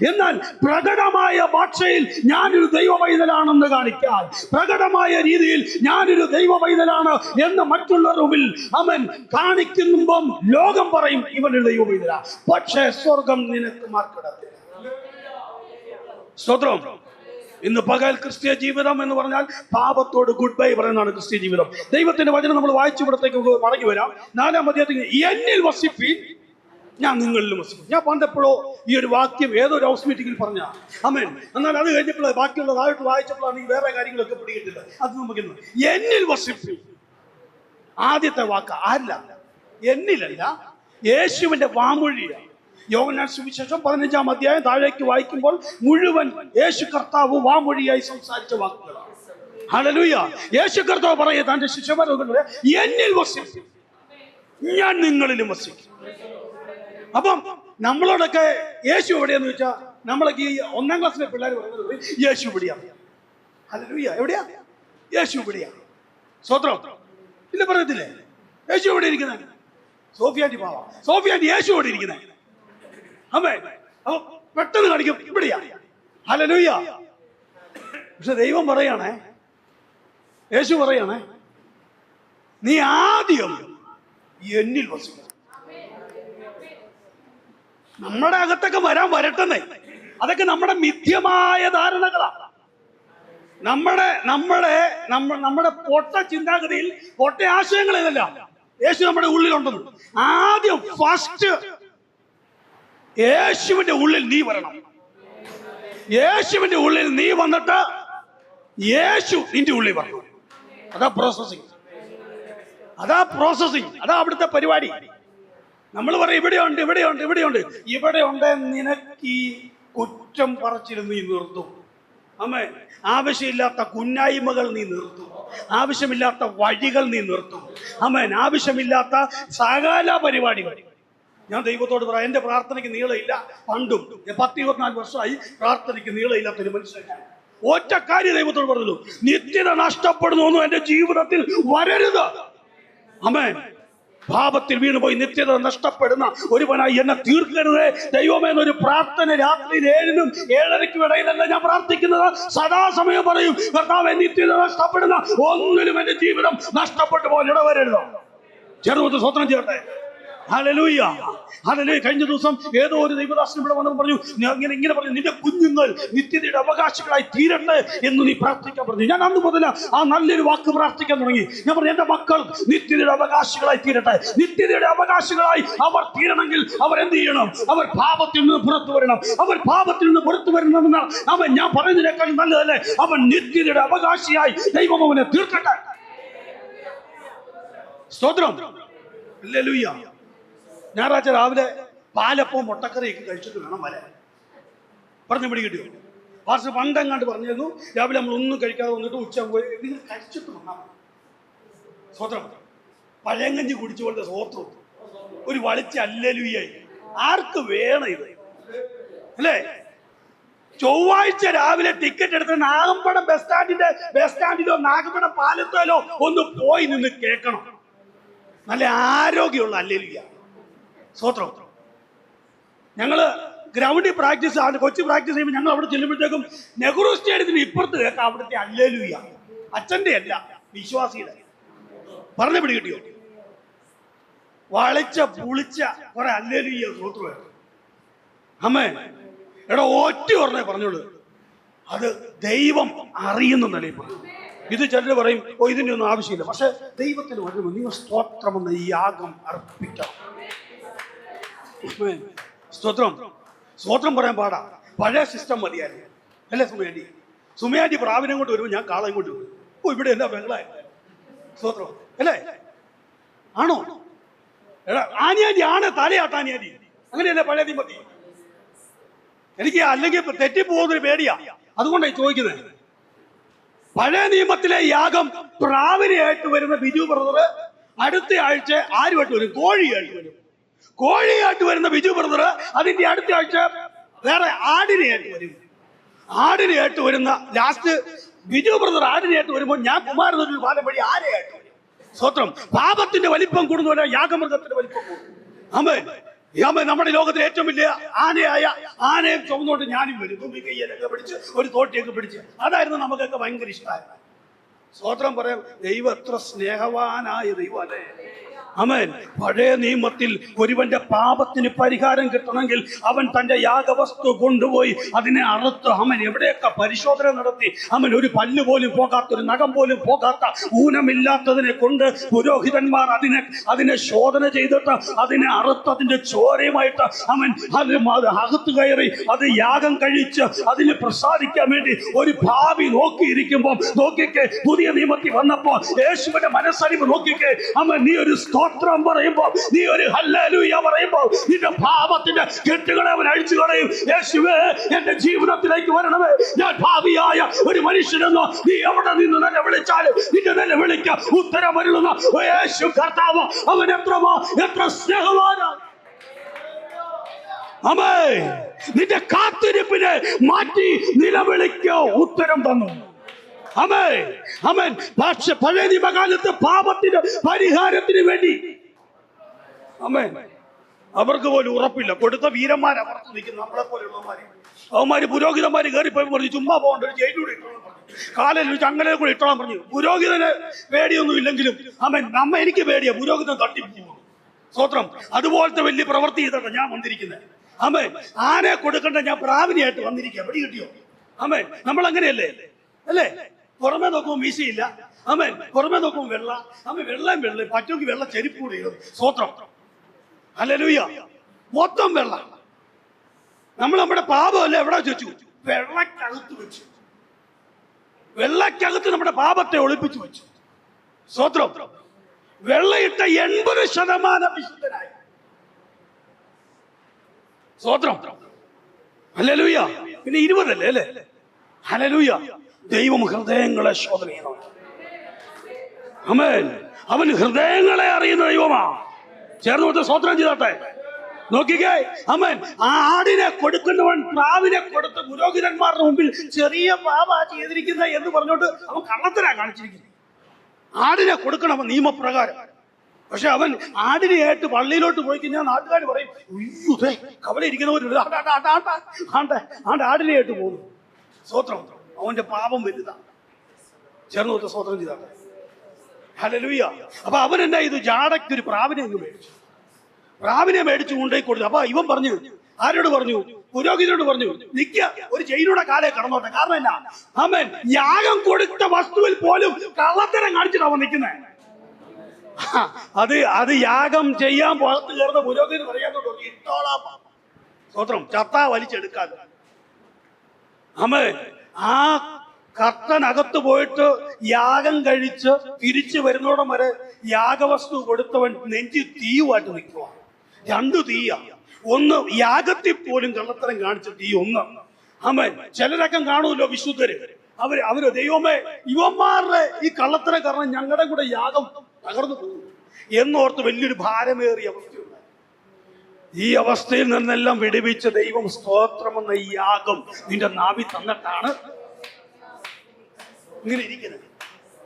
എന്നാൽ പ്രകടമായ ഭാഷയിൽ ഞാനൊരു ദൈവ പൈതലാണെന്ന് കാണിക്കാൻ, പ്രകടമായ രീതിയിൽ ഞാനൊരു ദൈവ പൈതലാണ് എന്ന് മറ്റുള്ളവരുടെ മുമ്പിൽ അവൻ കാണിക്കുമ്പം ലോകം പറയും ഇവനൊരു ദൈവ പൈതലാ. പക്ഷേ സ്വർഗം നിനക്ക് മാർക്കിടത്തില്ല. സ്തോത്രം. ഇന്ന് പകൽ ക്രിസ്തീയ ജീവിതം എന്ന് പറഞ്ഞാൽ പാപത്തോട് ഗുഡ് ബൈ പറയുന്നതാണ് ക്രിസ്തീയ ജീവിതം. ദൈവത്തിന്റെ വചനം നമ്മൾ വായിച്ചു ഇവിടത്തേക്ക് മടങ്ങി വരാം. 4-ാം അധ്യായത്തിൽ എന്നിൽ വസിപ്പീൻ, ഞാൻ നിങ്ങളിലും വസിക്കും. ഞാൻ പണ്ടെപ്പോഴോ ഈ ഒരു വാക്യം ഏതോ ഒരു ഹൗസ് മീറ്റിംഗിൽ പറഞ്ഞ ആമേൻ. എന്നാൽ അത് കഴിഞ്ഞപ്പോൾ ബാക്കിയുള്ളതായിട്ട് വായിച്ചപ്പോഴാണ് ഈ വേറെ കാര്യങ്ങളൊക്കെ പിടികിട്ടില്ല. അത് നമുക്ക് എന്നിൽ വസിപ്പീൻ. ആദ്യത്തെ വാക്ക് ആരില്ല, എന്നിലല്ല, യേശുവിന്റെ വാമൊഴിയാണ്. യോഹന്നാൻ സുവിശേഷം 15-ാം അധ്യായം താഴേക്ക് വായിക്കുമ്പോൾ മുഴുവൻ യേശു കർത്താവ് വാമൊഴിയായി സംസാരിച്ച വാക്കുകളാണ്. ഹല്ലേലൂയ. യേശു കർത്താവ് പറയുക തന്റെ ശിഷ്യന്മാരോട് എന്നിൽ വസിക്കും, ഞാൻ നിങ്ങളിലും വസിക്കും. അപ്പം നമ്മളോടൊക്കെ യേശു എവിടെയാന്ന് വെച്ചാൽ നമ്മളൊക്കെ ഈ 1-ാം ക്ലാസ്സിലെ പിള്ളേർ പറയുന്നത് യേശു എവിടെയാണ്. ഹല്ലേലൂയ. എവിടെയാ? യേശു എവിടെയാണ്. സ്വത്രം ഇല്ല പറയത്തില്ലേ? യേശു എവിടെ ഇരിക്കുന്നത്? സോഫിയാൻറ്റി പാവ, സോഫിയാൻറ്റി യേശു എവിടെ ഇരിക്കുന്നത്? അമ്മേ അപ്പൊ പെട്ടെന്ന് കാണിക്കും ഇവിടെയാ. ഹല്ലേലൂയ. പക്ഷെ ദൈവം പറയാണേ, യേശു പറയാണേ, നീ ആദ്യം എന്നിൽ വസിക്കണം. നമ്മുടെ അകത്തൊക്കെ വരട്ടെന്നേ. അതൊക്കെ നമ്മുടെ മിഥ്യമായ ധാരണകളാണ്. നമ്മുടെ പൊട്ട ചിന്താഗതിയിൽ പൊട്ട ആശയങ്ങൾ ഇതല്ല. യേശു നമ്മുടെ ഉള്ളിലുണ്ടെന്ന്. ആദ്യം ഫസ്റ്റ് യേശുവിന്റെ ഉള്ളിൽ നീ വരണം. യേശുവിന്റെ ഉള്ളിൽ നീ വന്നിട്ട് യേശു നിന്റെ ഉള്ളിൽ വരണം. അതാ പ്രോസസിങ്. അതാ അവിടുത്തെ പരിപാടി. നമ്മൾ പറയും ഇവിടെയുണ്ട്, ഇവിടെയുണ്ട്, ഇവിടെയുണ്ട്. ഇവിടെ ഉണ്ട് നിനക്ക് ഈ കുറ്റം പറച്ചിൽ നീ നിർത്തും. അമ്മേ, ആവശ്യമില്ലാത്ത കുന്നായ്മകൾ നീ നിർത്തും. ആവശ്യമില്ലാത്ത വഴികൾ നീ നിർത്തും. അമ്മേൻ, ആവശ്യമില്ലാത്ത സകല പരിപാടികൾ. ഞാൻ ദൈവത്തോട് പറയാം, എന്റെ പ്രാർത്ഥനയ്ക്ക് നീളമില്ല. പണ്ടും 10-24 വർഷമായി പ്രാർത്ഥനയ്ക്ക് നീളമില്ലാത്തൊരു മനുഷ്യനാണ്. ഒറ്റ കാര്യം ദൈവത്തോട് പറഞ്ഞുള്ളൂ, നിത്യത നഷ്ടപ്പെടുന്നു എന്റെ ജീവിതത്തിൽ വരരുത്. അമേൻ. പാപത്തിൽ വീണുപോയി നിത്യത നഷ്ടപ്പെടുന്ന ഒരുവനായി എന്നെ തീർക്കരുത് ദൈവമേ എന്നൊരു പ്രാർത്ഥന രാത്രി 7-നും 7:30-ക്കും ഇടയിലല്ല ഞാൻ പ്രാർത്ഥിക്കുന്നത്. സദാസമയം പറയും, കർത്താവേ, നിത്യത നഷ്ടപ്പെടുന്ന ഒന്നിനും എന്റെ ജീവിതം നഷ്ടപ്പെട്ടു പോലെ ഇടവരരുത്. ചെറുപത്ത് സ്വത്രം ചെയ്യട്ടെ. Hallelujah, hallelujah. കഴിഞ്ഞ ദിവസം ഏതോ ഒരു ദൈവദാസൻ ഇവിടെ വന്നു പറഞ്ഞു, ഇങ്ങനെ പറഞ്ഞു, നിന്റെ കുഞ്ഞുങ്ങൾ നിത്യതയുടെ അവകാശികളായി തീരട്ടെ എന്ന് നീ പ്രാർത്ഥിക്കാൻ പറഞ്ഞു. ഞാൻ അന്ന് മുതൽ ആ നല്ലൊരു വാക്ക് പ്രാർത്ഥിക്കാൻ തുടങ്ങി. ഞാൻ പറഞ്ഞു, എന്റെ മക്കൾ നിത്യതയുടെ അവകാശികളായി തീരട്ടെ. നിത്യതയുടെ അവകാശികളായി അവർ തീരണമെങ്കിൽ അവർ എന്ത് ചെയ്യണം? അവർ പാപത്തിൽ നിന്ന് പുറത്തു വരണം. അവർ പാപത്തിൽ നിന്ന് പുറത്തു വരണമെന്ന് അവൻ ഞാൻ പറയുന്നതിനേക്കാൾ നല്ലതല്ലേ? അവൻ നിത്യതയുടെ അവകാശിയായി ദൈവം അവനെ തീർക്കട്ടെ. സ്തോത്രം. ഹല്ലേലൂയ. ഞായറാഴ്ച രാവിലെ പാലപ്പവും മുട്ടക്കറിയൊക്കെ കഴിച്ചിട്ട് വേണം വരാൻ. പറഞ്ഞു പിടി കിട്ടിയോ? പാർശ്വ പണ്ടെങ്ങാണ്ട് പറഞ്ഞിരുന്നു, രാവിലെ നമ്മൾ ഒന്നും കഴിക്കാതെ വന്നിട്ട് ഉച്ച പോയി നിങ്ങൾ കഴിച്ചിട്ട് വന്നാൽ മതി. സ്വത്രം. പഴയങ്കഞ്ഞി കുടിച്ചുകൊണ്ട് സ്വത്രം ഒരു വളിച്ച ഹല്ലേലൂയായി. ആർക്ക് വേണം ഇത്? അല്ലേ? ചൊവ്വാഴ്ച രാവിലെ ടിക്കറ്റ് എടുത്ത് നാഗമ്പടം ബസ് സ്റ്റാൻഡിലോ നാഗമ്പടം പാലത്തിലോ ഒന്ന് പോയി നിന്ന് കേൾക്കണം. നല്ല ആരോഗ്യമുള്ള ഹല്ലേലൂയ. സ്വത്രം. ഞങ്ങള് ഗ്രൗണ്ടിൽ പ്രാക്ടീസ്, കൊച്ചു പ്രാക്ടീസ് ചെയ്യുമ്പോൾ ഞങ്ങൾ അവിടെ ചെല്ലുമ്പോഴത്തേക്കും നെഹ്റു സ്റ്റേഡിയത്തിന് ഇപ്പുറത്ത് കേൾക്കാം അവിടുത്തെ ഹല്ലേലൂയ. അച്ഛന്റെ അല്ല, വിശ്വാസിയുടെ. പറഞ്ഞ പിടി കിട്ടിയോ? വളിച്ച പുളിച്ച കുറെ ഹല്ലേലൂയ സ്വത്രമായിരുന്നു. അമ്മേ, എടാ ഒറ്റ പറഞ്ഞേ പറഞ്ഞോളൂ, അത് ദൈവം അറിയുന്ന നിലയിൽ പറഞ്ഞു. ഇത് ചിലർ പറയും, ഓ ഇതിൻ്റെ ഒന്നും ആവശ്യമില്ല. പക്ഷെ ദൈവത്തിന് വരുമ്പോൾ നിങ്ങൾ സ്തോത്രമെന്ന ഈ യാഗം അർപ്പിക്കണം. സ്തോത്രം. സ്തോത്രം പറയാൻ പാടാ. പഴയ സിസ്റ്റം മതിയായിരുന്നു അല്ലേ? സുമയാൻറ്റി പ്രാവിനെ കൊണ്ട് വരുമ്പോൾ ഞാൻ കാളയും കൊണ്ട് വരും. ഓ ഇവിടെ എന്താ ബംഗ്ലായ സ്തോത്രം അല്ലേ? ആണോ? എടാ ആനിയാൻറ്റി ആണ്, തലയാട്ടാനിയാൻറ്റി. അങ്ങനെയല്ലേ പഴയ നിയമത്തി? എനിക്ക് അല്ലെങ്കിൽ തെറ്റിപ്പോകുന്നൊരു പേടിയാ, അതുകൊണ്ടാണ് ചോദിക്കുന്നത്. പഴയ നിയമത്തിലെ യാഗം പ്രാവിനെയായിട്ട് വരുന്ന ബിജു ബ്രദർ അടുത്ത ആഴ്ച ആരുമായിട്ട് വരും? കോഴിയായിട്ട് വരും. കോഴിയായിട്ട് വരുന്ന ബിജു ബ്രദർ അതിന്റെ അടുത്ത ആഴ്ച വേറെ ആടിനെയായിട്ട് വരും. ആടിനെയായിട്ട് വരുന്ന ലാസ്റ്റ് ബിജു ബ്രദർ ആടിനെയായിട്ട് വരുമ്പോൾ ഞാൻ കുമാരനൊരു പാലം വഴി ആരെയായിട്ട് വരും. സ്വത്രം പാപത്തിന്റെ വലിപ്പം കൂടുന്നവരെ യാഗമൃഗത്തിന്റെ വലിപ്പം കൂടും. ആമേൻ. നമ്മുടെ ലോകത്തിലെ ഏറ്റവും വലിയ ആനയായ ആനയെ ചുമന്നുകൊണ്ട് ഞാനും വരും. തുമ്പി കയ്യിലൊക്കെ പിടിച്ച് ഒരു തോട്ടിയൊക്കെ പിടിച്ച് അതായിരുന്നു നമുക്കൊക്കെ ഭയങ്കര ഇഷ്ടമായിരുന്നു. സ്വത്രം പറയാം, ദൈവം എത്ര സ്നേഹവാനായ ദൈവം അല്ലേ. ആമേൻ. പഴയ നിയമത്തിൽ ഒരുവന്റെ പാപത്തിന് പരിഹാരം കിട്ടണമെങ്കിൽ അവൻ തന്റെ യാഗവസ്തു കൊണ്ടുപോയി അതിനെ അറുത്ത് അവൻ എവിടെയൊക്കെ പരിശോധന നടത്തി അവൻ ഒരു പല്ല് പോലും പോകാത്ത, ഒരു നഖം പോലും പോകാത്ത, ഊനമില്ലാത്തതിനെ കൊണ്ട് പുരോഹിതന്മാർ അതിനെ ശോധന ചെയ്തിട്ട് അതിനെ അറുത്ത് അതിന്റെ ചോരയുമായിട്ട് അവൻ അകത്ത് കയറി അത് യാഗം കഴിച്ച് അതിന് പ്രസാദിക്കാൻ വേണ്ടി ഒരു ഭാവി നോക്കിയിരിക്കുമ്പോൾ നോക്കിക്കേ, പുതിയ നിയമത്തിൽ വന്നപ്പോൾ യേശുവിന്റെ മനസ്സറിവ് നോക്കിക്കേ. അവൻ നീ ഒരു സ്തോത്രം പറയുമ്പോൾ, നീ ഒരു ഹല്ലേലൂയ പറയുമ്പോൾ നിന്റെ പാപത്തിന്റെ കെട്ടുകളെ അവൻ അഴിച്ചു കളയും. യേശുവേ, എന്റെ ജീവിതത്തിലേക്ക് വരണമേ, ഞാൻ ഭാവിയായ ഒരു മനുഷ്യനെന്നോ നീ എവിടെ നിന്ന് തന്നെ വിളിച്ചാലും നിന്റെ തന്നെ വിളിക്കാം ഉത്തരം വരുന്ന യേശു കർത്താവ്. അവൻ എത്ര സ്നേഹവാനാണ്. ആമേൻ. നിന്റെ കാത്തിരിപ്പിനെ മാറ്റി നിലവിളിക്കോ, ഉത്തരം തന്നു. ആമേൻ. ആമേൻ. പക്ഷെ പഴയ നിയമകാലത്ത് പാപത്തിന് പരിഹാരത്തിന് വേണ്ടി ആമേൻ അവർക്ക് പോലും ഉറപ്പില്ല. കൊടുത്ത വീരന്മാർ അപ്പുറത്ത് നിൽക്കുന്ന നമ്മളെ പോലെയുള്ളവന്മാര്, അവന്മാര് പുരോഹിതന്മാര് കയറിപ്പോയി പറഞ്ഞു ചുമ്മാ പോകണ്ട, ഒരു ജയിലൂടെ ഇട്ടോളം പറഞ്ഞു, കാലിൽ ഒരു ചങ്ങലയിൽ കൂടെ ഇട്ടോളം പറഞ്ഞു. പുരോഹിതന് പേടിയൊന്നും ഇല്ലെങ്കിലും ആമേൻ എനിക്ക് പേടിയാ, പുരോഹിതൻ തട്ടിപ്പോകും. സ്വത്രം അതുപോലത്തെ വലിയ പ്രവൃത്തി ചെയ്തിട്ടാണ് ഞാൻ വന്നിരിക്കുന്നത്. ആമേൻ. ആനയെ കൊടുക്കണ്ട, ഞാൻ പ്രാവിനെയായിട്ട് വന്നിരിക്കുക. പിടി കിട്ടിയോ? ആമേൻ. നമ്മൾ അങ്ങനെയല്ലേ അല്ലേ? പുറമെ നോക്കുമ്പോൾ വീശിയില്ല. ആമേൻ. പുറമെ നോക്കുമ്പോൾ വെള്ള. ആമേൻ. വെള്ളം പറ്റുമെങ്കിൽ വെള്ള ചെരുപ്പ് കൂടെ ഇടും. സ്വത്രം. ഹല്ലേലൂയ. മൊത്തം വെള്ള. നമ്മൾ നമ്മുടെ പാപമല്ലേ എവിടെ വെച്ചു? വെള്ളക്കകത്ത് വെച്ചു. വെള്ളക്കകത്ത് നമ്മുടെ പാപത്തെ ഒളിപ്പിച്ചു വെച്ചു. സ്വത്രം. വെള്ളയിട്ട 80% വിശുദ്ധനായി. സ്വത്രം. ഹല്ലേലൂയ. പിന്നെ 20 അല്ലേ? ഹല്ലേലൂയ. ദൈവം ഹൃദയങ്ങളെ ശോധന ചെയ്യുന്നു. ആമേൻ. അവൻ ഹൃദയങ്ങളെ അറിയുന്ന ദൈവമാ. ചേർന്ന് സ്വത്രം ചെയ്തോട്ടെ. നോക്കിക്കേ. ആമേൻ. ആ ആടിനെ കൊടുക്കുന്നവൻ പ്രാവിനെ കൊടുത്ത് പുരോഹിതന്മാരുടെ മുമ്പിൽ ചെറിയ പാപ ചെയ്തിരിക്കുന്ന എന്ന് പറഞ്ഞോണ്ട് അവൻ കള്ളത്തരാ കാണിച്ചിരിക്കുന്നത്. ആടിനെ കൊടുക്കണം നിയമപ്രകാരം. പക്ഷെ അവൻ ആടിനെയായിട്ട് പള്ളിയിലോട്ട് പോയി കഴിഞ്ഞാൽ നാട്ടുകാർ പറയും, ഉയ്യൂതേ കവല ഇരിക്കുന്നവരുണ്ട്, ആടിനെയായിട്ട് പോകുന്നു. സ്വത്രം. അവന്റെ പാപം വലുതാണ്. ചേർന്ന് സ്വത്രം ചെയ്താണ്. ഹല്ലേലൂയ. അപ്പൊ അവൻ എന്നാ ഇത് ജാടയ്ക്ക് ഒരു പ്രാവിനെ അങ്ങ് മേടിച്ചു. പ്രാവിനെ മേടിച്ചു കൊണ്ടുപോയി കൊടുത്തു. അപ്പൊ ഇവൻ പറഞ്ഞു, ആരോട് പറഞ്ഞു? പുരോഹിതനോട് പറഞ്ഞു, നിക്ക ഒരു ചെയിനൂടെ കാലേ കടന്നോട്ടെ. കാരണം എന്നാ? ആമേൻ. യാഗം കൊടുത്ത വസ്തുവിൽ പോലും കള്ളത്തരം കാണിച്ചിട്ട് അവൻ നിൽക്കുന്നത്. അത് യാഗം ചെയ്യാൻ പുറത്ത് കയറുന്ന പുരോഹിതന് പറയാത്തോട്ട് ഇട്ടോളാം. സ്വത്രം. ചത്ത വലിച്ചെടുക്കാതെ. ആമേൻ. ആ കർത്തനകത്ത് പോയിട്ട് യാഗം കഴിച്ച് തിരിച്ചു വരുന്നോടം വരെ യാഗവസ്തു കൊടുത്തവൻ നെഞ്ചി തീയുമായിട്ട് നിൽക്കുക. 2 തീയാ. ഒന്ന് യാഗത്തിൽ പോലും കള്ളത്തരം കാണിച്ച തീ ഒന്ന്. ആമേൻ. ചിലരൊക്കെ കാണുമല്ലോ വിശുദ്ധര്, അവര് ദൈവമേ ഇവന്മാരുടെ ഈ കള്ളത്തരം കാരണം ഞങ്ങളുടെ കൂടെ യാഗം തകർന്നു പോകും എന്നോർത്ത് വലിയൊരു ഭാരമേറിയ അവസ്ഥയുണ്ട്. ഈ അവസ്ഥയിൽ നിന്നെല്ലാം വിടുവിച്ച ദൈവം സ്തോത്രമെന്ന ഈ യാഗം നിന്റെ നാവി തന്നിട്ടാണ് ഇങ്ങനെ ഇരിക്കുന്നത്.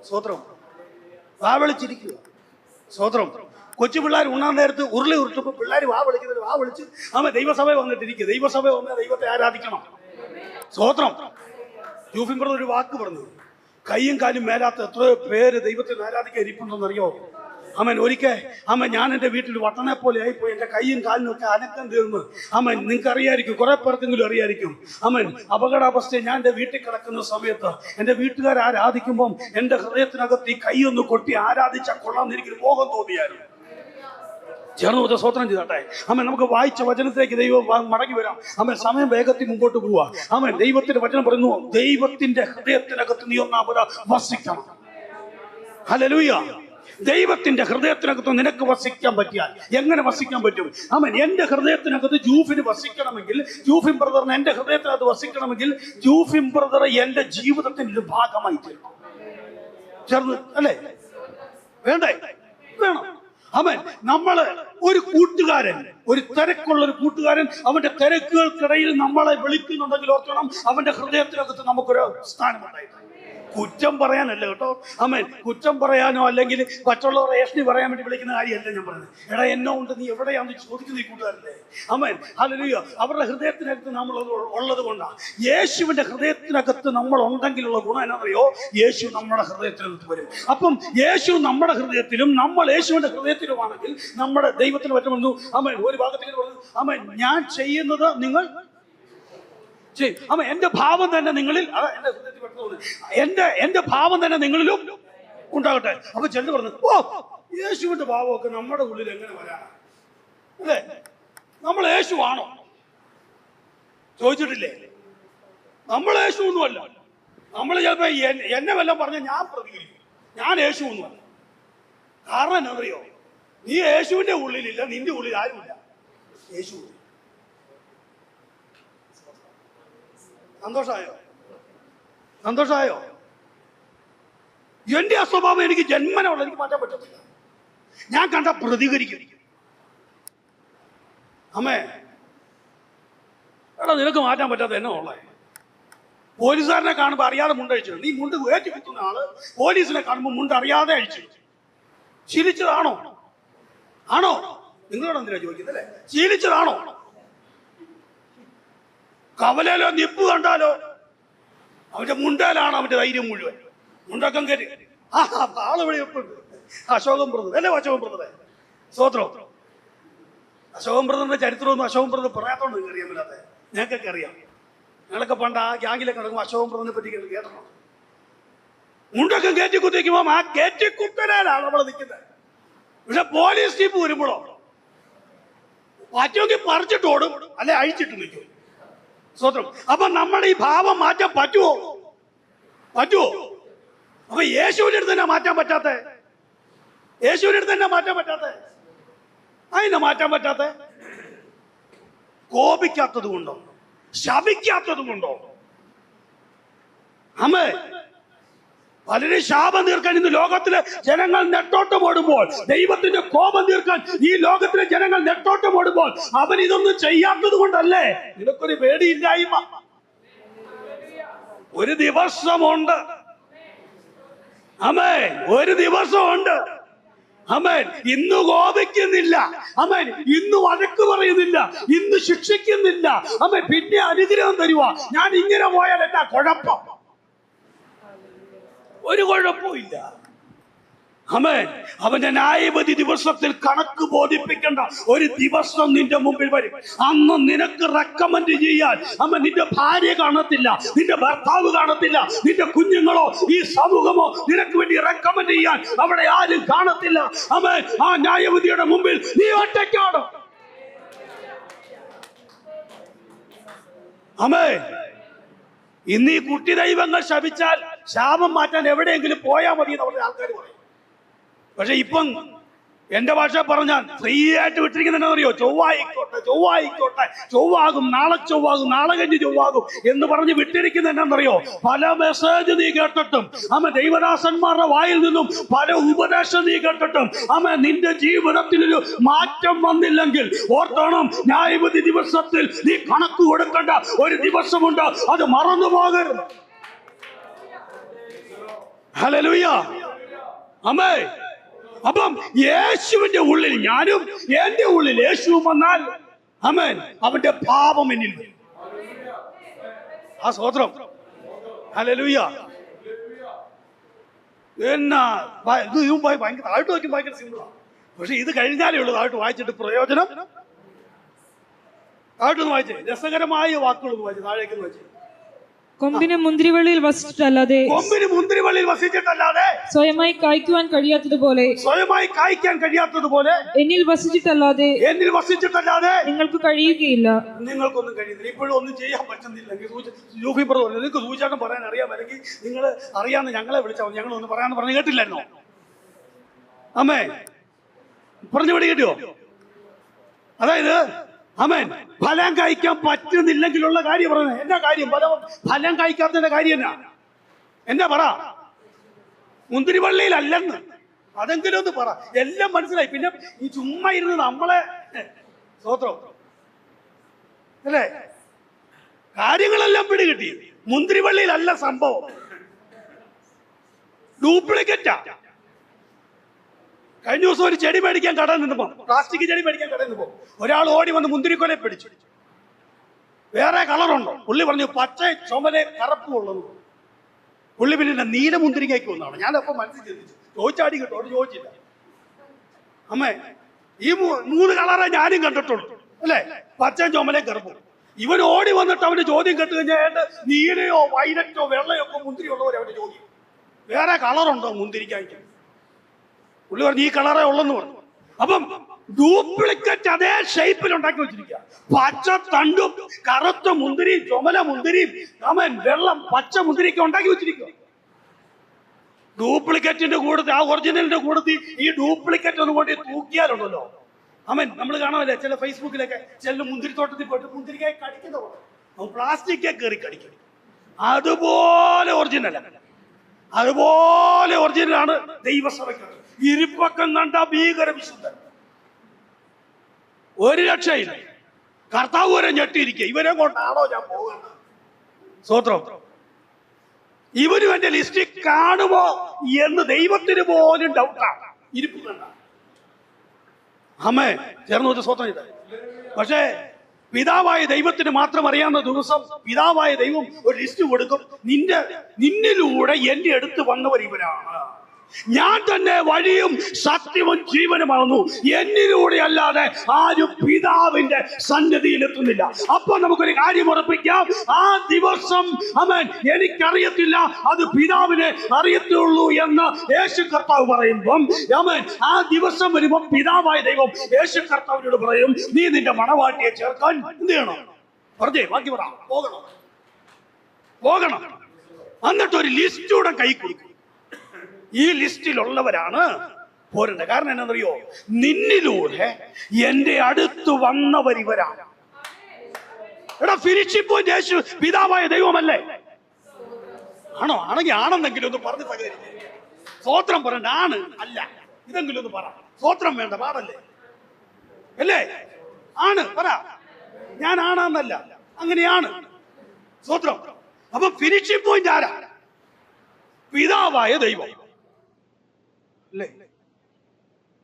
സ്വത്രം. വാവിളിച്ചിരിക്കുക. സ്വത്രം. കൊച്ചു പിള്ളേർ ഉണ്ണാൻ നേരത്ത് ഉരുളി ഉരുട്ടുമ്പോൾ പിള്ളേർ വാവിളിച്ച് ആമേ ദൈവസഭ വന്നിട്ടിരിക്കുക. ദൈവസഭ വന്ന് ദൈവത്തെ ആരാധിക്കണം. സ്വത്രം. ജൂഫിൻ ബ്രദർ ഒരു വാക്ക് പറഞ്ഞു, കയ്യും കാലും മേലാത്ത എത്രയോ പേര് ദൈവത്തെ ആരാധിക്കാൻ ഇരിപ്പുണ്ടെന്നറിയോ? ആമേൻ. ഒരിക്കൽ ആമേൻ ഞാൻ എൻ്റെ വീട്ടിൽ വട്ടനെ പോലെ ആയിപ്പോയി. എൻ്റെ കയ്യും കാലിനും ഒക്കെ അനക്കം തീർന്ന്. ആമേൻ. നിങ്ങൾക്ക് അറിയായിരിക്കും, കുറെ പേർക്കെങ്കിലും അറിയായിരിക്കും. ആമേൻ. അപകടാവസ്ഥയിൽ ഞാൻ എൻ്റെ വീട്ടിൽ കിടക്കുന്ന സമയത്ത് എൻ്റെ വീട്ടുകാർ ആരാധിക്കുമ്പം എൻ്റെ ഹൃദയത്തിനകത്ത് ഈ കൈയൊന്ന് കൊട്ടി ആരാധിച്ചാൽ കൊള്ളാമെന്ന് എനിക്കൊരു മോഹം തോന്നിയായിരുന്നു. ചേർന്ന് സ്വത്രം ചെയ്തോട്ടെ. ആമേൻ. നമുക്ക് വായിച്ച വചനത്തിലേക്ക് ദൈവം മടങ്ങി വരാം. ആമേൻ. സമയം വേഗത്തിൽ മുമ്പോട്ട് പോവാ. ആമേൻ. ദൈവത്തിന്റെ വചനം പറയുന്നു, ദൈവത്തിന്റെ ഹൃദയത്തിനകത്ത് നീ ഒന്നാമത് വസിക്കണം. ഹല്ലേലൂയ. ദൈവത്തിന്റെ ഹൃദയത്തിനകത്ത് നിനക്ക് വസിക്കാൻ പറ്റിയാൽ എങ്ങനെ വസിക്കാൻ പറ്റും? ആമേൻ. എന്റെ ഹൃദയത്തിനകത്ത് ജൂഫിന് വസിക്കണമെങ്കിൽ, ജൂഫിൻ ബ്രദറിന് എന്റെ ഹൃദയത്തിനകത്ത് വസിക്കണമെങ്കിൽ ജൂഫിൻ ബ്രദർ എന്റെ ജീവിതത്തിന്റെ ഒരു ഭാഗമായി തീരണം. ചേർന്ന് അല്ലേ? വേണ്ടേ? വേണം. ആമേൻ. നമ്മള് ഒരു കൂട്ടുകാരൻ, ഒരു തിരക്കുള്ള ഒരു കൂട്ടുകാരൻ, അവന്റെ തിരക്കുകൾക്കിടയിൽ നമ്മളെ വിളിക്കുന്നുണ്ടെങ്കിൽ ഓർക്കണം, അവന്റെ ഹൃദയത്തിനകത്ത് നമുക്കൊരു സ്ഥാനമുണ്ടായിട്ട്. കുറ്റം പറയാനല്ല കേട്ടോ. ആമേൻ. കുറ്റം പറയാനോ അല്ലെങ്കിൽ മറ്റുള്ളവർ റേഷനി പറയാൻ വേണ്ടി വിളിക്കുന്ന കാര്യമല്ല ഞാൻ പറയുന്നത്. എടാ എന്നോ ഉണ്ട്, നീ എവിടെയാണെന്ന് ചോദിക്കുന്ന ഈ കൂട്ടുകാരല്ലേ. ആമേൻ. ഹല്ലേലൂയ. അവരുടെ ഹൃദയത്തിനകത്ത് നമ്മൾ ഉള്ളത് കൊണ്ടാണ്. യേശുവിന്റെ ഹൃദയത്തിനകത്ത് നമ്മൾ ഉണ്ടെങ്കിലുള്ള ഗുണം എന്നാണെന്നറിയോ? യേശു നമ്മുടെ ഹൃദയത്തിനകത്ത് വരും. അപ്പം യേശു നമ്മുടെ ഹൃദയത്തിലും നമ്മൾ യേശുവിന്റെ ഹൃദയത്തിലുമാണെങ്കിൽ നമ്മുടെ ദൈവത്തിന് പറ്റുമെന്നു. ആമേൻ. ഒരു ഭാഗത്തേക്ക് പറഞ്ഞു, ആമേൻ, ഞാൻ ചെയ്യുന്നത് നിങ്ങൾ എന്റെ ഭാവം തന്നെ നിങ്ങളിൽ, എന്റെ ഭാവം തന്നെ നിങ്ങളിലും ഉണ്ടാകട്ടെ. അപ്പൊ ചിലർ പറഞ്ഞു, ഓ യേശുവിന്റെ ഭാവമൊക്കെ നമ്മുടെ ഉള്ളിൽ എങ്ങനെ വരാനാ? അല്ലേ, നമ്മൾ യേശുവാണോ? ചോദിച്ചിട്ടില്ലേ? നമ്മൾ യേശു ഒന്നുമല്ല. നമ്മൾ ചിലപ്പോ എന്നെ വല്ലതും പറഞ്ഞ ഞാൻ പ്രതികരിക്കും, ഞാൻ യേശു ഒന്നുമല്ല. കാരണം എന്നറിയോ? നീ യേശുവിന്റെ ഉള്ളിലില്ല, നിന്റെ ഉള്ളിൽ ആരുമില്ല, യേശു. സന്തോഷമായോ? സന്തോഷമായോ? എന്റെ അസ്വഭാവം എനിക്ക് ജന്മനുള്ള, എനിക്ക് മാറ്റാൻ പറ്റത്തില്ല. ഞാൻ കണ്ട പ്രതികരിക്കും. അമ്മേ, എടാ നിനക്ക് മാറ്റാൻ പറ്റാത്ത എന്നാ ഉള്ളേ? പോലീസുകാരനെ കാണുമ്പോൾ അറിയാതെ മുണ്ടഴിച്ചിട്ടുണ്ട്. നീ മുണ്ട് കയറ്റി കുത്തുന്ന ആള് പോലീസിനെ കാണുമ്പോൾ മുണ്ട് അറിയാതെ അഴിച്ചു. ശീലിച്ചതാണോ? ആണോ? നിങ്ങളോട് എന്തിനാ ചോദിക്കുന്നല്ലേ? ശീലിച്ചതാണോ? കവലയിലോ നിപ്പ് കണ്ടാലോ അവന്റെ മുണ്ടയിലാണ് അവന്റെ ധൈര്യം മുഴുവൻ. മുണ്ടക്കം കയറി ആള് വഴി വെപ്പുണ്ട്. അശോകൻ ബ്രദർ അല്ലേ? അശോകൻ ബ്രദറെ സ്തോത്രം. അശോകൻ ബ്രദറിന്റെ ചരിത്രമൊന്നും അശോകൻ ബ്രദർ പറയാത്തോണ്ട് നിങ്ങൾക്ക് അറിയാൻ പറ്റാത്ത. ഞങ്ങൾക്കൊക്കെ അറിയാം. ഞങ്ങളൊക്കെ പണ്ട് ആ ഗ്യാങ്ങിലൊക്കെ നടക്കുമ്പോൾ അശോകൻ ബ്രദറിനെ പറ്റി കേട്ടോ. മുണ്ടക്കം കയറ്റി കുത്തിക്കുമ്പോ ആ കയറ്റി കുത്തലാണ് നമ്മൾ നിൽക്കുന്നത്. പക്ഷെ പോലീസ് ജീപ്പ് വരുമ്പോഴോ പറ്റുമെങ്കിൽ പറിച്ചിട്ട് ഓടും, അല്ലെ അഴിച്ചിട്ട് നിൽക്കും. സ്വത്രം. അപ്പൊ നമ്മൾ ഈ ഭാവം മാറ്റാൻ പറ്റുമോ? അപ്പൊ യേശുവിന്റെ അടുത്ത് തന്നെ മാറ്റാൻ പറ്റാത്ത, യേശുവിന്റെ അടുത്ത് തന്നെ മാറ്റാൻ പറ്റാത്ത, അതിനെ മാറ്റാൻ പറ്റാത്ത, കോപിക്കാത്തത് കൊണ്ടോ ശപിക്കാത്തത് കൊണ്ടോ? അമ്മേ, പലരും ശാപം തീർക്കാൻ ഇന്ന് ലോകത്തിലെ ജനങ്ങൾ നെട്ടോട്ടം ഓടുമ്പോൾ, ദൈവത്തിന്റെ കോപം തീർക്കാൻ ഈ ലോകത്തിലെ ജനങ്ങൾ നെട്ടോട്ടം ഓടുമ്പോൾ, അവൻ ഇതൊന്നും ചെയ്യാത്തത് കൊണ്ടല്ലേ? നിനക്കൊരു പേടിയില്ലായ്മ. ഒരു ദിവസമുണ്ട്, അമേൻ, ഒരു ദിവസമുണ്ട്. അമേൻ. ഇന്ന് കോപിക്കുന്നില്ല, അമേൻ, ഇന്ന് വഴക്ക് പറയുന്നില്ല, ഇന്ന് ശിക്ഷിക്കുന്നില്ല, അമേൻ, പിന്നെ അനുഗ്രഹം തരുക. ഞാൻ ഇങ്ങനെ പോയാൽ എന്നാ കുഴപ്പം? ഒരു കുഴപ്പമില്ല. ആമേൻ. അവന്റെ ന്യായവിധി ദിവസത്തിൽ കണക്ക് ബോധിപ്പിക്കേണ്ട ഒരു ദിവസം നിന്റെ മുമ്പിൽ വരും. അന്ന് നിനക്ക് റെക്കമെൻഡ് ചെയ്യാൻ നിന്റെ ഭാര്യ കാണത്തില്ല, നിന്റെ ഭർത്താവ് കാണത്തില്ല, നിന്റെ കുഞ്ഞുങ്ങളോ ഈ സമൂഹമോ നിനക്ക് വേണ്ടി റെക്കമെൻഡ് ചെയ്യാൻ അവിടെ ആരും കാണത്തില്ല. ആമേൻ. ആ ന്യായവിധിയുടെ മുമ്പിൽ നീ ഒറ്റയ്ക്കാണ്. ആമേൻ. ഇന്ന് ഈ കുട്ടി ദൈവങ്ങൾ ശപിച്ചാൽ ശാപം മാറ്റാൻ എവിടെയെങ്കിലും പോയാൽ മതി എന്ന് പറഞ്ഞ ആൾക്കാർ പറയും. പക്ഷെ ഇപ്പം എന്റെ ഭാഷ പറഞ്ഞാൽ ഫ്രീ ആയിട്ട് വിട്ടിരിക്കുന്നറിയോ? ചൊവ്വായിക്കോട്ടെ, ചൊവ്വാകും, നാളെ ചൊവ്വാകും, നാളെ കഴിഞ്ഞ് ചൊവ്വാകും എന്ന് പറഞ്ഞ് വിട്ടിരിക്കുന്ന എന്നറിയോ? പല മെസ്സേജ് നീ കേട്ടിട്ടും, ദൈവദാസന്മാരുടെ വായിൽ നിന്നും പല ഉപദേശം നീ കേട്ടിട്ടും, നിന്റെ ജീവിതത്തിലൊരു മാറ്റം വന്നില്ലെങ്കിൽ ഓർത്തോണം, ന്യായവിധി ദിവസത്തിൽ നീ കണക്ക് കൊടുക്കേണ്ട ഒരു ദിവസമുണ്ട്. അത് മറന്നു പോകരുത്. ഹല്ലേലൂയ. ആമേൻ. അപ്പം യേശുവിന്റെ ഉള്ളിൽ ഞാനും, എന്റെ ഉള്ളിൽ യേശുവും വന്നാൽ, ആമേൻ, അവന്റെ പാപം എന്നിൽ വരും. ആ സ്തോത്രം. ഹല്ലേലൂയ. എന്നാ ഇത് ഭയങ്കര താഴ്ത്തു വയ്ക്കും, ഭയങ്കര സിമ്പിളാണ്. പക്ഷെ ഇത് കഴിഞ്ഞാലേ ഉള്ളൂ താഴ്ത്തു വായിച്ചിട്ട് പ്രയോജനം. താഴ്ത്തൊന്ന് വായിച്ചേ, രസകരമായ വാക്കുകളൊന്ന് വായിച്ചു, താഴേക്കൊന്ന് വായിച്ചേ. കൊമ്പിന് മുന്തിരിവള്ളിയിൽ വസിച്ചിട്ടല്ലാതെ, സ്വയമായി കായ്ക്കുവാൻ കഴിയാത്തതുപോലെ എന്നിൽ വസിച്ചിട്ടല്ലാതെ നിങ്ങൾക്ക് കഴിയുകയില്ല. നിങ്ങൾക്കൊന്നും കഴിയുന്നില്ല. ഇപ്പോഴും ഒന്നും ചെയ്യാൻ പറ്റുന്നില്ലെങ്കിൽ നിങ്ങൾക്ക് സൂചിച്ചാട്ടം പറയാൻ അറിയാമെങ്കിൽ നിങ്ങൾ അറിയാമെന്ന് ഞങ്ങളെ വിളിച്ചാൽ ഞങ്ങൾ ഒന്ന് പറയാന്ന് പറഞ്ഞു കേട്ടില്ലായിരുന്നോ? അമ്മേ പറഞ്ഞു പിടി കേട്ടോ? അതായത് ആമേൻ, ഫലം കഴിക്കാൻ പറ്റുന്നില്ലെങ്കിലുള്ള കാര്യം പറയുന്നത്. എന്നാ കാര്യം? ഫലം കഴിക്കാത്തതിന്റെ കാര്യം എന്നാ പറ? മുന്തിരിവള്ളിയിലല്ലെന്ന്. അതെങ്കിലും ഒന്ന് പറ. എല്ലാം മനസ്സിലായി. പിന്നെ ഈ ചുമ്മാ ഇരുന്ന് നമ്മളെ സ്തോത്രം അല്ലേ, കാര്യങ്ങളെല്ലാം പിടികിട്ടി. മുന്തിരിവള്ളിയിലല്ല സംഭവം, ഡ്യൂപ്ലിക്കേറ്റാ. കഴിഞ്ഞ ദിവസം ഒരു ചെടി മേടിക്കാൻ കടയിൽ നിന്നപ്പോ, പ്ലാസ്റ്റിക് ചെടി മേടിക്കാൻ കടയിൽ നിന്നപ്പോ ഒരാൾ ഓടി വന്ന് മുന്തിരിക്കൊലയെ പിടിച്ചു. വേറെ കളറുണ്ടോ? പുള്ളി പറഞ്ഞു പച്ച, ചുമല, കറുപ്പും ഉള്ളത്. പുള്ളി പിന്നെ നീല മുന്തിരിക്കയ്ക്ക് വന്നാണ്. ഞാനപ്പോ മനസ്സിൽ ചിന്തിച്ചു, ചോദിച്ചാടി കേട്ടോ, അവിടെ ചോദിച്ചില്ല. അമ്മേ, ഈ 3 കളറേ ഞാനും കണ്ടിട്ടുള്ളൂ അല്ലേ, പച്ചയും ചുമലയും കറുപ്പും. ഇവൻ ഓടി വന്നിട്ട് അവന്റെ ചോദ്യം കേട്ട് കഴിഞ്ഞാൽ നീലയോ വൈലറ്റോ വെള്ളയോ ഒക്കെ മുന്തിരി ഉള്ളവരെ അവന്റെ ചോദ്യം, വേറെ കളറുണ്ടോ മുന്തിരിക്കായ്ക്ക്? പുള്ളി പറഞ്ഞു ഈ കളറേ ഉള്ളെന്ന് പറഞ്ഞു. അപ്പം ഡ്യൂപ്ലിക്കേറ്റ് അതേ ഷേപ്പിൽ ഉണ്ടാക്കി വെച്ചിരിക്കുക. പച്ച തണ്ടും കറുത്ത മുന്തിരിയും ചുമല മുന്തിരിയും വെള്ളം പച്ച മുന്തിരിയൊക്കെ ഉണ്ടാക്കി വെച്ചിരിക്കുക. ഡ്യൂപ്ലിക്കേറ്റിന്റെ കൂടത്തിൽ ആ ഒറിജിനലിന്റെ കൂടത്തിൽ ഈ ഡ്യൂപ്ലിക്കേറ്റ് ഒന്നും കൊണ്ട് തൂക്കിയാലുണ്ടല്ലോ. നമ്മൾ കാണാമല്ലേ ചില ഫേസ്ബുക്കിലൊക്കെ ചില മുന്തിരിത്തോട്ടത്തിൽ പോയിട്ട് മുന്തിരിക്കായി കടിക്കുന്ന പോലെ പ്ലാസ്റ്റിക്കെ കയറി കടിക്കും. അതുപോലെ ഒറിജിനലാണ്, അതുപോലെ ഒറിജിനലാണ് ദൈവസഭയ്ക്ക്. ഇരുപക്കം കണ്ട ഭീകര വിശുദ്ധൻ, ഒരു രക്ഷയില്ല. കർത്താവ് വരെ ഞെട്ടിയിരിക്കുക, ഇവരെ കൊണ്ടാണോ ഞാൻ പോകുന്നത്? സ്തോത്രം. ഇവരും എന്റെ ലിസ്റ്റിൽ കാണുമോ എന്ന് ദൈവത്തിന് പോലും ഡൗട്ടാണ്. ഇരിപ്പ് കണ്ട അമ്മേ ചേർന്ന് വെച്ച സ്വന്തം ചെയ്ത. പക്ഷേ പിതാവായ ദൈവത്തിന് മാത്രം അറിയാവുന്ന ദിവസം പിതാവായ ദൈവം ഒരു ലിസ്റ്റ് കൊടുക്കും. നിന്നിലൂടെ എന്റെ അടുത്ത് വന്നവർ ഇവരാണ്, ഞാൻ തന്നെ വഴിയും സത്യവും ജീവനുമാകുന്നു, എന്നിലൂടെ അല്ലാതെ ആരും പിതാവിന്റെ സന്നിധിയിൽ എത്തുന്നില്ല. അപ്പൊ നമുക്കൊരു കാര്യം ഉറപ്പിക്കാം, ആ ദിവസം എനിക്കറിയത്തില്ല, അത് പിതാവിനെ അറിയത്തുള്ളൂ എന്ന് യേശു കർത്താവ് പറയുമ്പം ആ ദിവസം വരുമ്പോ പിതാവായ ദൈവം യേശു കർത്താവിനോട് പറയും, നീ നിന്റെ മണവാട്ടിയെ ചേർക്കാൻ എന്ത് ചെയ്യണം? പറഞ്ഞേ ബാക്കി പറ. പോകണം. എന്നിട്ട് ഒരു ലിസ്റ്റൂടെ കൈ കൊടുക്കും. ഈ ലിസ്റ്റിലുള്ളവരാണ് പോരേണ്ടത്. കാരണം എന്നാണെന്നറിയോ? നിന്നിലൂടെ എന്റെ അടുത്ത് വന്നവർ ഇവരാണ്. എടാ, ഫിനിഷിംഗ് പോയിന്റ് യേശു പിതാവായ ദൈവമല്ലേ? ആണോ? ആണെങ്കിൽ ആണെന്നെങ്കിലും ഒന്ന് പറഞ്ഞ് സഹകരിക്കും. സ്വോത്രം പറയണ്ട, ആണ് അല്ല ഇതെങ്കിലും ഒന്ന് പറ. സ്വോത്രം വേണ്ട, പാടല്ലേ അല്ലേ? ആണ് പറ, ഞാൻ ആണെന്നല്ല, അങ്ങനെയാണ്. സ്വോത്രം. അപ്പൊ ഫിനിഷിംഗ് പോയിന്റ് ആരാ? പിതാവായ ദൈവം അല്ലേ?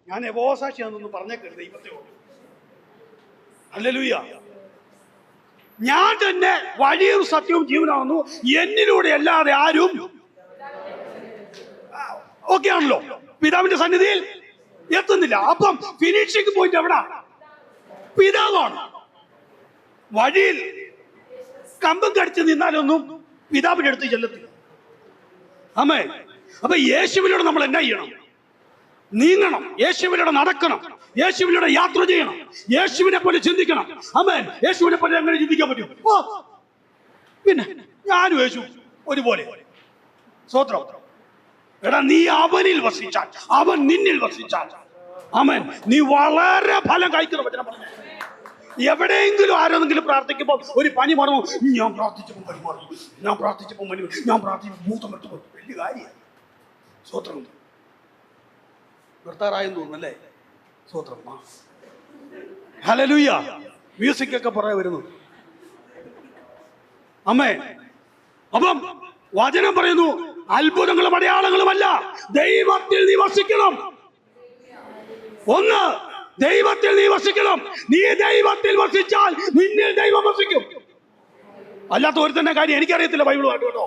ഞാൻ യഹോവസാക്ഷിയാണെന്നൊന്നും പറഞ്ഞേക്കരുത് ദൈവത്തോട്. ഹല്ലേലൂയ. ഞാൻ തന്നെ വഴിയും സത്യവും ജീവനാകുന്നു, എന്നിലൂടെ അല്ലാതെ ആരും ഓക്കെ ആണല്ലോ പിതാവിന്റെ സന്നിധിയിൽ എത്തുന്നില്ല. അപ്പം ഫിനിഷിംഗ് പോയിന്റ് എവിടാ? പിതാവാണ്. വഴിയിൽ കമ്പം കടിച്ച് നിന്നാലൊന്നും പിതാവിന്റെ അടുത്ത് ചെല്ലത്തില്ല. ആമേ. അപ്പൊ യേശുവിലൂടെ നമ്മൾ എന്നാ ചെയ്യണം? നീങ്ങണം, യേശുവിലൂടെ നടക്കണം, യേശുവിലൂടെ യാത്ര ചെയ്യണം, യേശുവിനെ പോലെ ചിന്തിക്കണം. ആമേൻ. യേശുവിനെ പോലെ എങ്ങനെ ചിന്തിക്കാൻ പറ്റും? പിന്നെ ഞാനും യേശു ഒരുപോലെ. സ്തോത്രം. എടാ, നീ അവനിൽ വസിച്ചാൽ, അവൻ നിന്നിൽ വസിച്ചാൽ, ആമേൻ, നീ വളരെ ഫലം കഴിക്കുന്ന വചനം പറഞ്ഞു. എവിടെയെങ്കിലും ആരെങ്കിലും പ്രാർത്ഥിക്കുമ്പോൾ ഒരു പനി മാറുമോ? ഞാൻ പ്രാർത്ഥിച്ചപ്പോൾ പനി മാറി, ഞാൻ പ്രാർത്ഥിച്ചപ്പോൾ പനി, ഞാൻ പ്രാർത്ഥിച്ചപ്പോൾ ഭൂതം വിട്ടു. വലിയ കാര്യമാണ്. സ്തോത്രം. നിർത്താറായെന്ന് തോന്നുന്നല്ലേ? സ്തോത്രം. ഹല്ലേലൂയ. മ്യൂസിക് ഒക്കെ പറയാൻ വരുന്നു. അമ്മേ. അപ്പം വചനം പറയുന്നു, അത്ഭുതങ്ങളും അടയാളങ്ങളുമല്ല, ദൈവത്തിൽ നീ വസിക്കണം. ഒന്ന്, ദൈവത്തിൽ നീ വസിക്കണം. നീ ദൈവത്തിൽ വസിച്ചാൽ നിന്നിൽ ദൈവം വസിക്കും. അല്ലാത്ത ഒരു തന്നെ കാര്യം എനിക്കറിയത്തില്ല ബൈബിളുമായിട്ട് കേട്ടോ.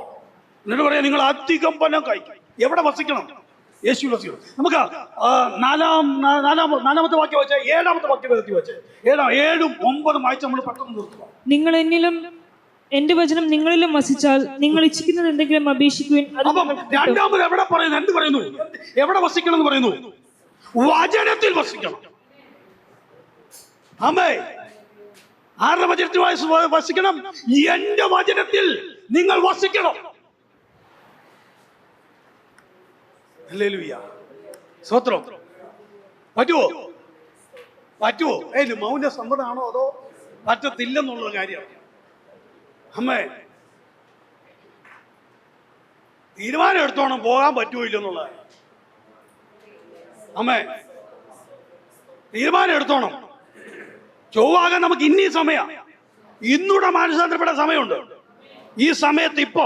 എന്നിട്ട് പറയാം, നിങ്ങൾ അധികം ഫലം കഴിക്കും. എവിടെ വസിക്കണം? യേശു വസിക്കണം. നമുക്ക് നാലാമത്തെ വാക്യം വെച്ചാൽ 7ാമത്തെ വാക്യം വെച്ച് 7ഉം 9ഉം വായിച്ച് നമ്മൾ പെട്ടെന്ന് നിർത്തുക. നിങ്ങൾ എന്നിലും എന്റെ വചനം നിങ്ങളിലും വസിച്ചാൽ നിങ്ങൾ ഇച്ഛിക്കുന്നത് എന്തെങ്കിലും അപേക്ഷിക്കുവിൻ. രണ്ടാമത് എവിടെ പറയുന്നു? എന്ത് പറയുന്നു? എവിടെ വസിക്കണം എന്ന് പറയുന്നു? വചനത്തിൽ വസിക്കണം. ആമേ. ആരുടെ വചനത്തിൽ വസിക്കണം? എന്റെ വചനത്തിൽ നിങ്ങൾ വസിക്കണം. ഹല്ലേലൂയ. സ്തോത്രം. പറ്റുമോ? മൗന സമ്മതമാണോ അതോ പറ്റത്തില്ലെന്നുള്ള കാര്യമാണ്? അമ്മേ, തീരുമാനം എടുത്തോണം പോകാൻ പറ്റുമോ ഇല്ലെന്നുള്ളത്. അമ്മേ തീരുമാനം എടുത്തോണം. ചൊവ്വാകാൻ നമുക്ക് ഇനി സമയം, ഇന്നൂടെ മാനസാന്തരപ്പെടാൻ സമയമുണ്ട്. ഈ സമയത്ത് ഇപ്പൊ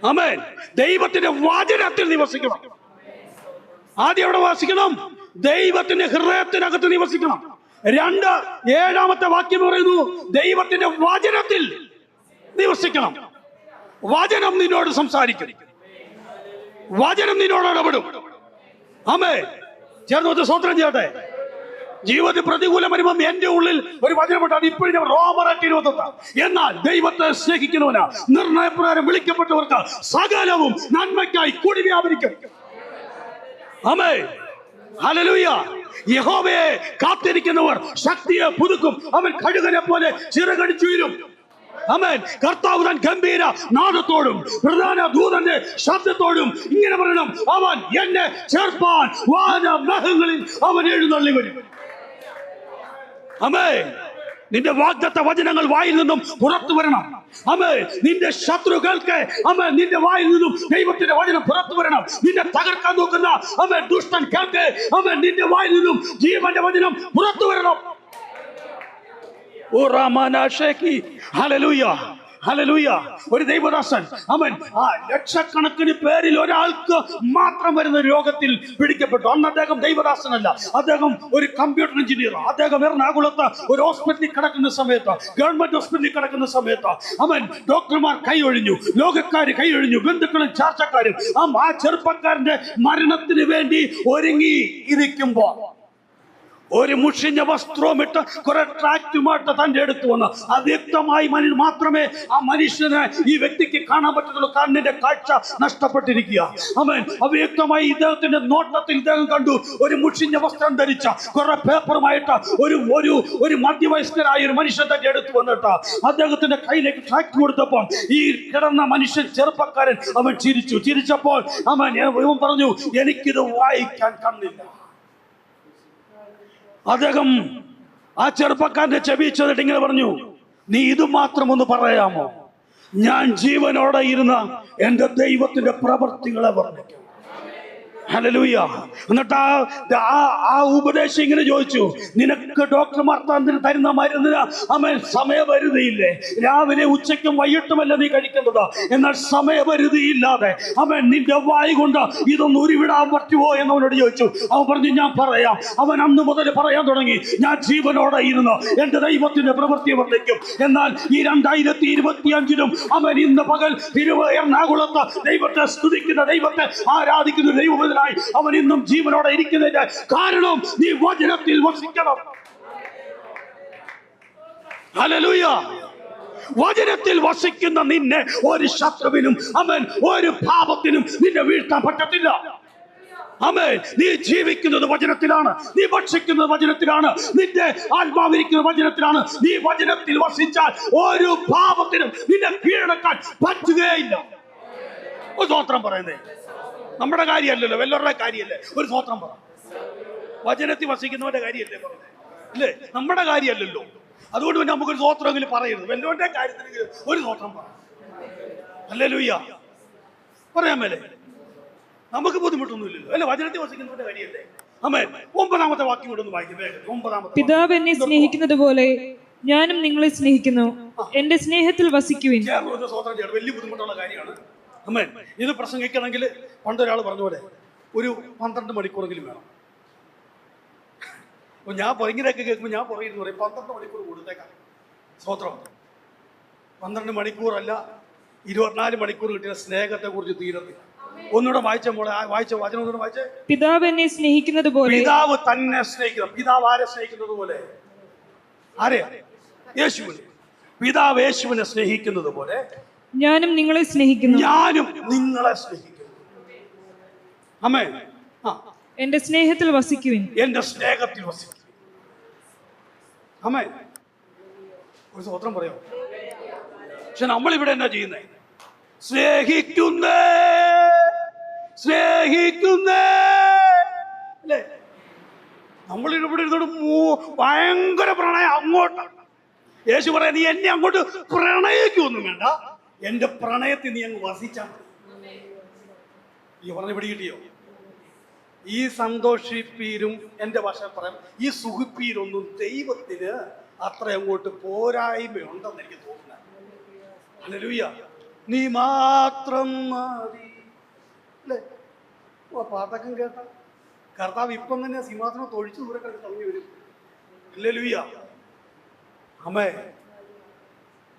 ആമേൻ ദൈവത്തിന്റെ വചനത്തിൽ നിവസിക്കണം. ആദ്യം എവിടെ വസിക്കണം? ദൈവത്തിന്റെ ഹൃദയത്തിനകത്ത് നിവസിക്കണം. 2:7 വാക്യം പറയുന്നു, ദൈവത്തിന്റെ വചനത്തിൽ നിവസിക്കണം. വചനം നിന്നോട് സംസാരിക്കും, വചനം നിന്നോട് ഇടപെടും. ആമേൻ ചേർന്ന് സ്വതന്ത്രം ചെയ്യട്ടെ. ജീവിതത്തിൽ പ്രതികൂലം വരുമ്പം എന്റെ ഉള്ളിൽ ഒരു വചനമുണ്ട്. അത് ഇപ്പോഴും ഞാൻ റോമർ 8:28. എന്നാൽ ദൈവത്തെ സ്നേഹിക്കുന്നവനാ നിർണയപ്രകാരം വിളിക്കപ്പെട്ടവർക്ക് സകലവും നന്മയ്ക്കായി കൂടി വ്യാപരിക്കും. Amen hallelujah. യഹോവയെ കാത്തിരിക്കുന്നവർ ശക്തിയെ പുതുക്കും. അവൻ കഴുകനെ പോലെ ചിറകടിച്ചുയരും. ആമേൻ. കർത്താവ് താൻ ഗംഭീര നാദത്തോടും പ്രധാന ദൂതന്റെ ശബ്ദത്തോടും ഇങ്ങനെ പറയണം, അവൻ എന്നെ ചേർപ്പാൻ വാനമേഘങ്ങളിൽ അവൻ എഴുന്നള്ളി വരും. ആമേൻ. നിന്റെ വാഗ്ദത്ത വചനങ്ങൾ വായിൽ നിന്നും പുറത്തു വരണം. ആമേൻ. നിന്റെ ശത്രുക്കൾക്ക് ആമേൻ നിന്റെ വായിൽ നിന്നും ദൈവത്തിന്റെ വചനം പുറത്തു വരണം. നിന്നെ തകർക്കാൻ നോക്കുന്ന ആമേൻ ദുഷ്ടൻ കേൾക്ക് ആമേൻ നിന്റെ വായിൽ നിന്നും ജീവന്റെ വചനം പുറത്തു വരണം. ഓ റാമാനാശേഖി ഹല്ലേലൂയ ഹല്ലേലൂയ. ഒരു ദൈവദാസൻ അവൻ ലക്ഷക്കണക്കിന് പേരിൽ ഒരാൾക്ക് മാത്രം വരുന്ന രോഗത്തിൽ പിടിക്കപ്പെട്ടു. അന്ന് അദ്ദേഹം ദൈവദാസനല്ല, അദ്ദേഹം ഒരു കമ്പ്യൂട്ടർ എഞ്ചിനീയർ. അദ്ദേഹം എറണാകുളത്ത് ഒരു ഹോസ്പിറ്റലിൽ കിടക്കുന്ന സമയത്ത്, ഗവൺമെന്റ് ഹോസ്പിറ്റലിൽ കിടക്കുന്ന സമയത്ത് അവൻ ഡോക്ടർമാർ കൈയൊഴിഞ്ഞു, ലോകക്കാർ കൈയൊഴിഞ്ഞു, ബന്ധുക്കളും ചാർച്ചക്കാരും ആ ചെറുപ്പക്കാരന്റെ മരണത്തിന് വേണ്ടി ഒരുങ്ങി ഇരിക്കുമ്പോ ഒരു മുഷിഞ്ഞ വസ്ത്രവും ഇട്ട് കുറെ ട്രാക്റ്റുമായിട്ട് തന്റെ അടുത്ത് വന്ന് അവ്യക്തമായി മാത്രമേ ആ മനുഷ്യനെ ഈ വ്യക്തിക്ക് കാണാൻ പറ്റത്തുള്ളൂ. കണ്ണിന്റെ കാഴ്ച നഷ്ടപ്പെട്ടിരിക്കുക. അവൻ അവ്യക്തമായി ഇദ്ദേഹത്തിന്റെ നോട്ടത്തിൽ ഇദ്ദേഹം കണ്ടു ഒരു മുഷിഞ്ഞ വസ്ത്രം ധരിച്ച കുറെ പേപ്പറുമായിട്ട് ഒരു മധ്യവയസ്കനായ ഒരു മനുഷ്യൻ തന്റെ അടുത്ത് വന്നിട്ട് അദ്ദേഹത്തിന്റെ കയ്യിലേക്ക് ട്രാക്ട് കൊടുത്തപ്പോൾ ഈ കിടന്ന മനുഷ്യൻ ചെറുപ്പക്കാരൻ അവൻ ചിരിച്ചപ്പോൾ അവൻ പറഞ്ഞു, എനിക്കിത് വായിക്കാൻ കണ്ണില്ല. അദ്ദേഹം ആ ചെറുപ്പക്കാരന്റെ ചെവിച്ചതിട്ട് ഇങ്ങനെ പറഞ്ഞു, നീ ഇത് മാത്രം ഒന്ന് പറയാമോ? ഞാൻ ജീവനോടെ ഇരുന്ന എന്റെ ദൈവത്തിന്റെ പ്രവൃത്തികളെ വർണ്ണിക്കും. ഹല്ലേലൂയ. എന്നിട്ട് ആ ഉപദേശം ഇങ്ങനെ ചോദിച്ചു, നിനക്ക് ഡോക്ടർമാർ തരുന്ന മരുന്നിന് അവൻ സമയപരിധിയില്ലേ? രാവിലെ ഉച്ചയ്ക്കും വൈകിട്ടുമല്ല നീ കഴിക്കേണ്ടത്. എന്നാൽ സമയപരിധിയില്ലാതെ അവൻ നിന്റെ വായി കൊണ്ട് ഇതൊന്ന് ഉരുവിടാൻ പറ്റുമോ എന്നവനോട് ചോദിച്ചു. അവൻ പറഞ്ഞു, ഞാൻ പറയാം. അവൻ അന്ന് മുതൽ പറയാൻ തുടങ്ങി, ഞാൻ ജീവനോടെ ഇരുന്ന് എന്റെ ദൈവത്തിന്റെ പ്രവൃത്തി വർണ്ണിക്കും. എന്നാൽ ഈ 2025 അവൻ ഇന്ന് പകൽ എറണാകുളത്ത് ദൈവത്തെ സ്തുതിക്കുന്ന, ദൈവത്തെ ആരാധിക്കുന്ന ദൈവം അവൻ ഇന്നും ജീവനോടെ ഇരിക്കുന്നതിന്റെ കാരണം നീ വചനത്തിൽ വസിക്കണം. ഹല്ലേലൂയ. വചനത്തിൽ വസിക്കുന്ന നിന്നെ ഒരു ശത്രുവിനും അവൻ ഒരു പാപത്തിനും നിന്നെ വീഴ്ത്താൻ പറ്റത്തില്ല. ആമേൻ. നീ ജീവിക്കുന്നത് വചനത്തിലാണ്, നീ ഭക്ഷിക്കുന്നത് വചനത്തിലാണ്, നിന്റെ ആത്മാവിരിക്കുന്ന വചനത്തിലാണ്. നീ വചനത്തിൽ വസിച്ചാൽ ഒരു പാപത്തിനും നിന്നെ കീഴടക്കാൻ പറ്റുകയില്ല. ഒരു സ്തോത്രം പറയുന്നേ. നമ്മുടെ കാര്യമല്ലല്ലോ, വല്ലവരുടെ കാര്യമല്ലേ. ഒരു സ്തോത്രം പറ. വചനത്തിൽ വസിക്കുന്നവരുടെ കാര്യമല്ലേ പറയുന്നത്, അല്ലേ? നമ്മുടെ കാര്യമല്ലല്ലോ. അതുകൊണ്ട് പിന്നെ നമുക്കൊരു സ്തോത്രമെങ്കിലും പറയരുത്. വല്ലവരുടെ കാര്യത്തിനെങ്കിലും ഒരു സ്തോത്രം പറ. ഹല്ലേലൂയ പറയാൻ മേലെ. നമുക്ക് ബുദ്ധിമുട്ടൊന്നുമില്ലല്ലോ, അല്ലെ? വചനത്തിൽ വസിക്കുന്നവരുടെ കാര്യമല്ലേ. ആമേൻ. 9-ാമത്തെ വാക്യം കൂടെ ഒന്ന് വായിക്കും. 9-ാമത്തെ. പിതാവ് എന്നെ സ്നേഹിക്കുന്നത് പോലെ ഞാനും നിങ്ങളെ സ്നേഹിക്കുന്നു, എന്റെ സ്നേഹത്തിൽ വസിക്കുവിൻ. വലിയ ബുദ്ധിമുട്ടുള്ള കാര്യമാണ്. ആമേൻ. ഇത് പ്രസംഗിക്കണമെങ്കിൽ പണ്ടൊരാൾ പറഞ്ഞ പോലെ ഒരു 12 മണിക്കൂറെങ്കിലും വേണം. അപ്പൊ ഞാൻ ഇങ്ങനെയൊക്കെ കേൾക്കുമ്പോൾ ഞാൻ പറയുന്നു പറയും, 12 മണിക്കൂർ കൊടുത്തേക്കാം. സ്തോത്രം. 12 മണിക്കൂറല്ല, 24 മണിക്കൂർ കിട്ടിയ സ്നേഹത്തെ കുറിച്ച് തീരത്തില്ല. ഒന്നുകൂടെ വായിച്ച വചനം ഒന്നുകൂടെ വായിച്ചേ. പിതാവ് എന്നെ സ്നേഹിക്കുന്നത് പോലെ. പിതാവ് തന്നെ സ്നേഹിക്കണം. പിതാവ് ആരെ സ്നേഹിക്കുന്നത് പോലെ? ആരെ? യേശുവിനെ. പിതാവ് യേശുവിനെ സ്നേഹിക്കുന്നത് പോലെ ഞാനും നിങ്ങളെ സ്നേഹിക്കുന്നു. ഞാനും നിങ്ങളെ സ്നേഹിക്കുന്നു. ആമേൻ. എന്റെ സ്നേഹത്തിൽ വസിക്കുവിൻ. എന്റെ സ്നേഹത്തിൽ വസിക്കുവിൻ. ആമേൻ. ഒരു സ്തോത്രം പറയാം. പക്ഷെ നമ്മളിവിടെ എന്നാ ചെയ്യുന്നേ? സ്നേഹിക്കുന്നേ അല്ലേ? നമ്മളിവിടെ ഇരുന്നോട് ഭയങ്കര പ്രണയം അങ്ങോട്ടാണ്. യേശു പറയാ, നീ എന്നെ അങ്ങോട്ട് പ്രണയിക്കൊന്നും വേണ്ട, എന്റെ പ്രണയത്തിൽ നീ അങ്ങ് വസിച്ചാൽ മതി. ഈ പറഞ്ഞ പിടി കിട്ടിയോ? ഈ സന്തോഷിപ്പീരും എൻ്റെ ഭാഷ പറയാം, ഈ സുഖിപ്പീരൊന്നും ദൈവത്തിന് അത്ര അങ്ങോട്ട് പോരായ്മയുണ്ടെന്ന് എനിക്ക് തോന്നുന്നത്. ഹല്ലേലൂയ. നീ മാത്രം മതി അല്ലേ? പാട്ടൊക്കെ കേട്ട കർത്താവ് ഇപ്പം തന്നെ സിംഹാസനം തൊഴിച്ചു ദൂരൊക്കെ തുടങ്ങി വരും. ഹല്ലേലൂയ. അമ്മേ,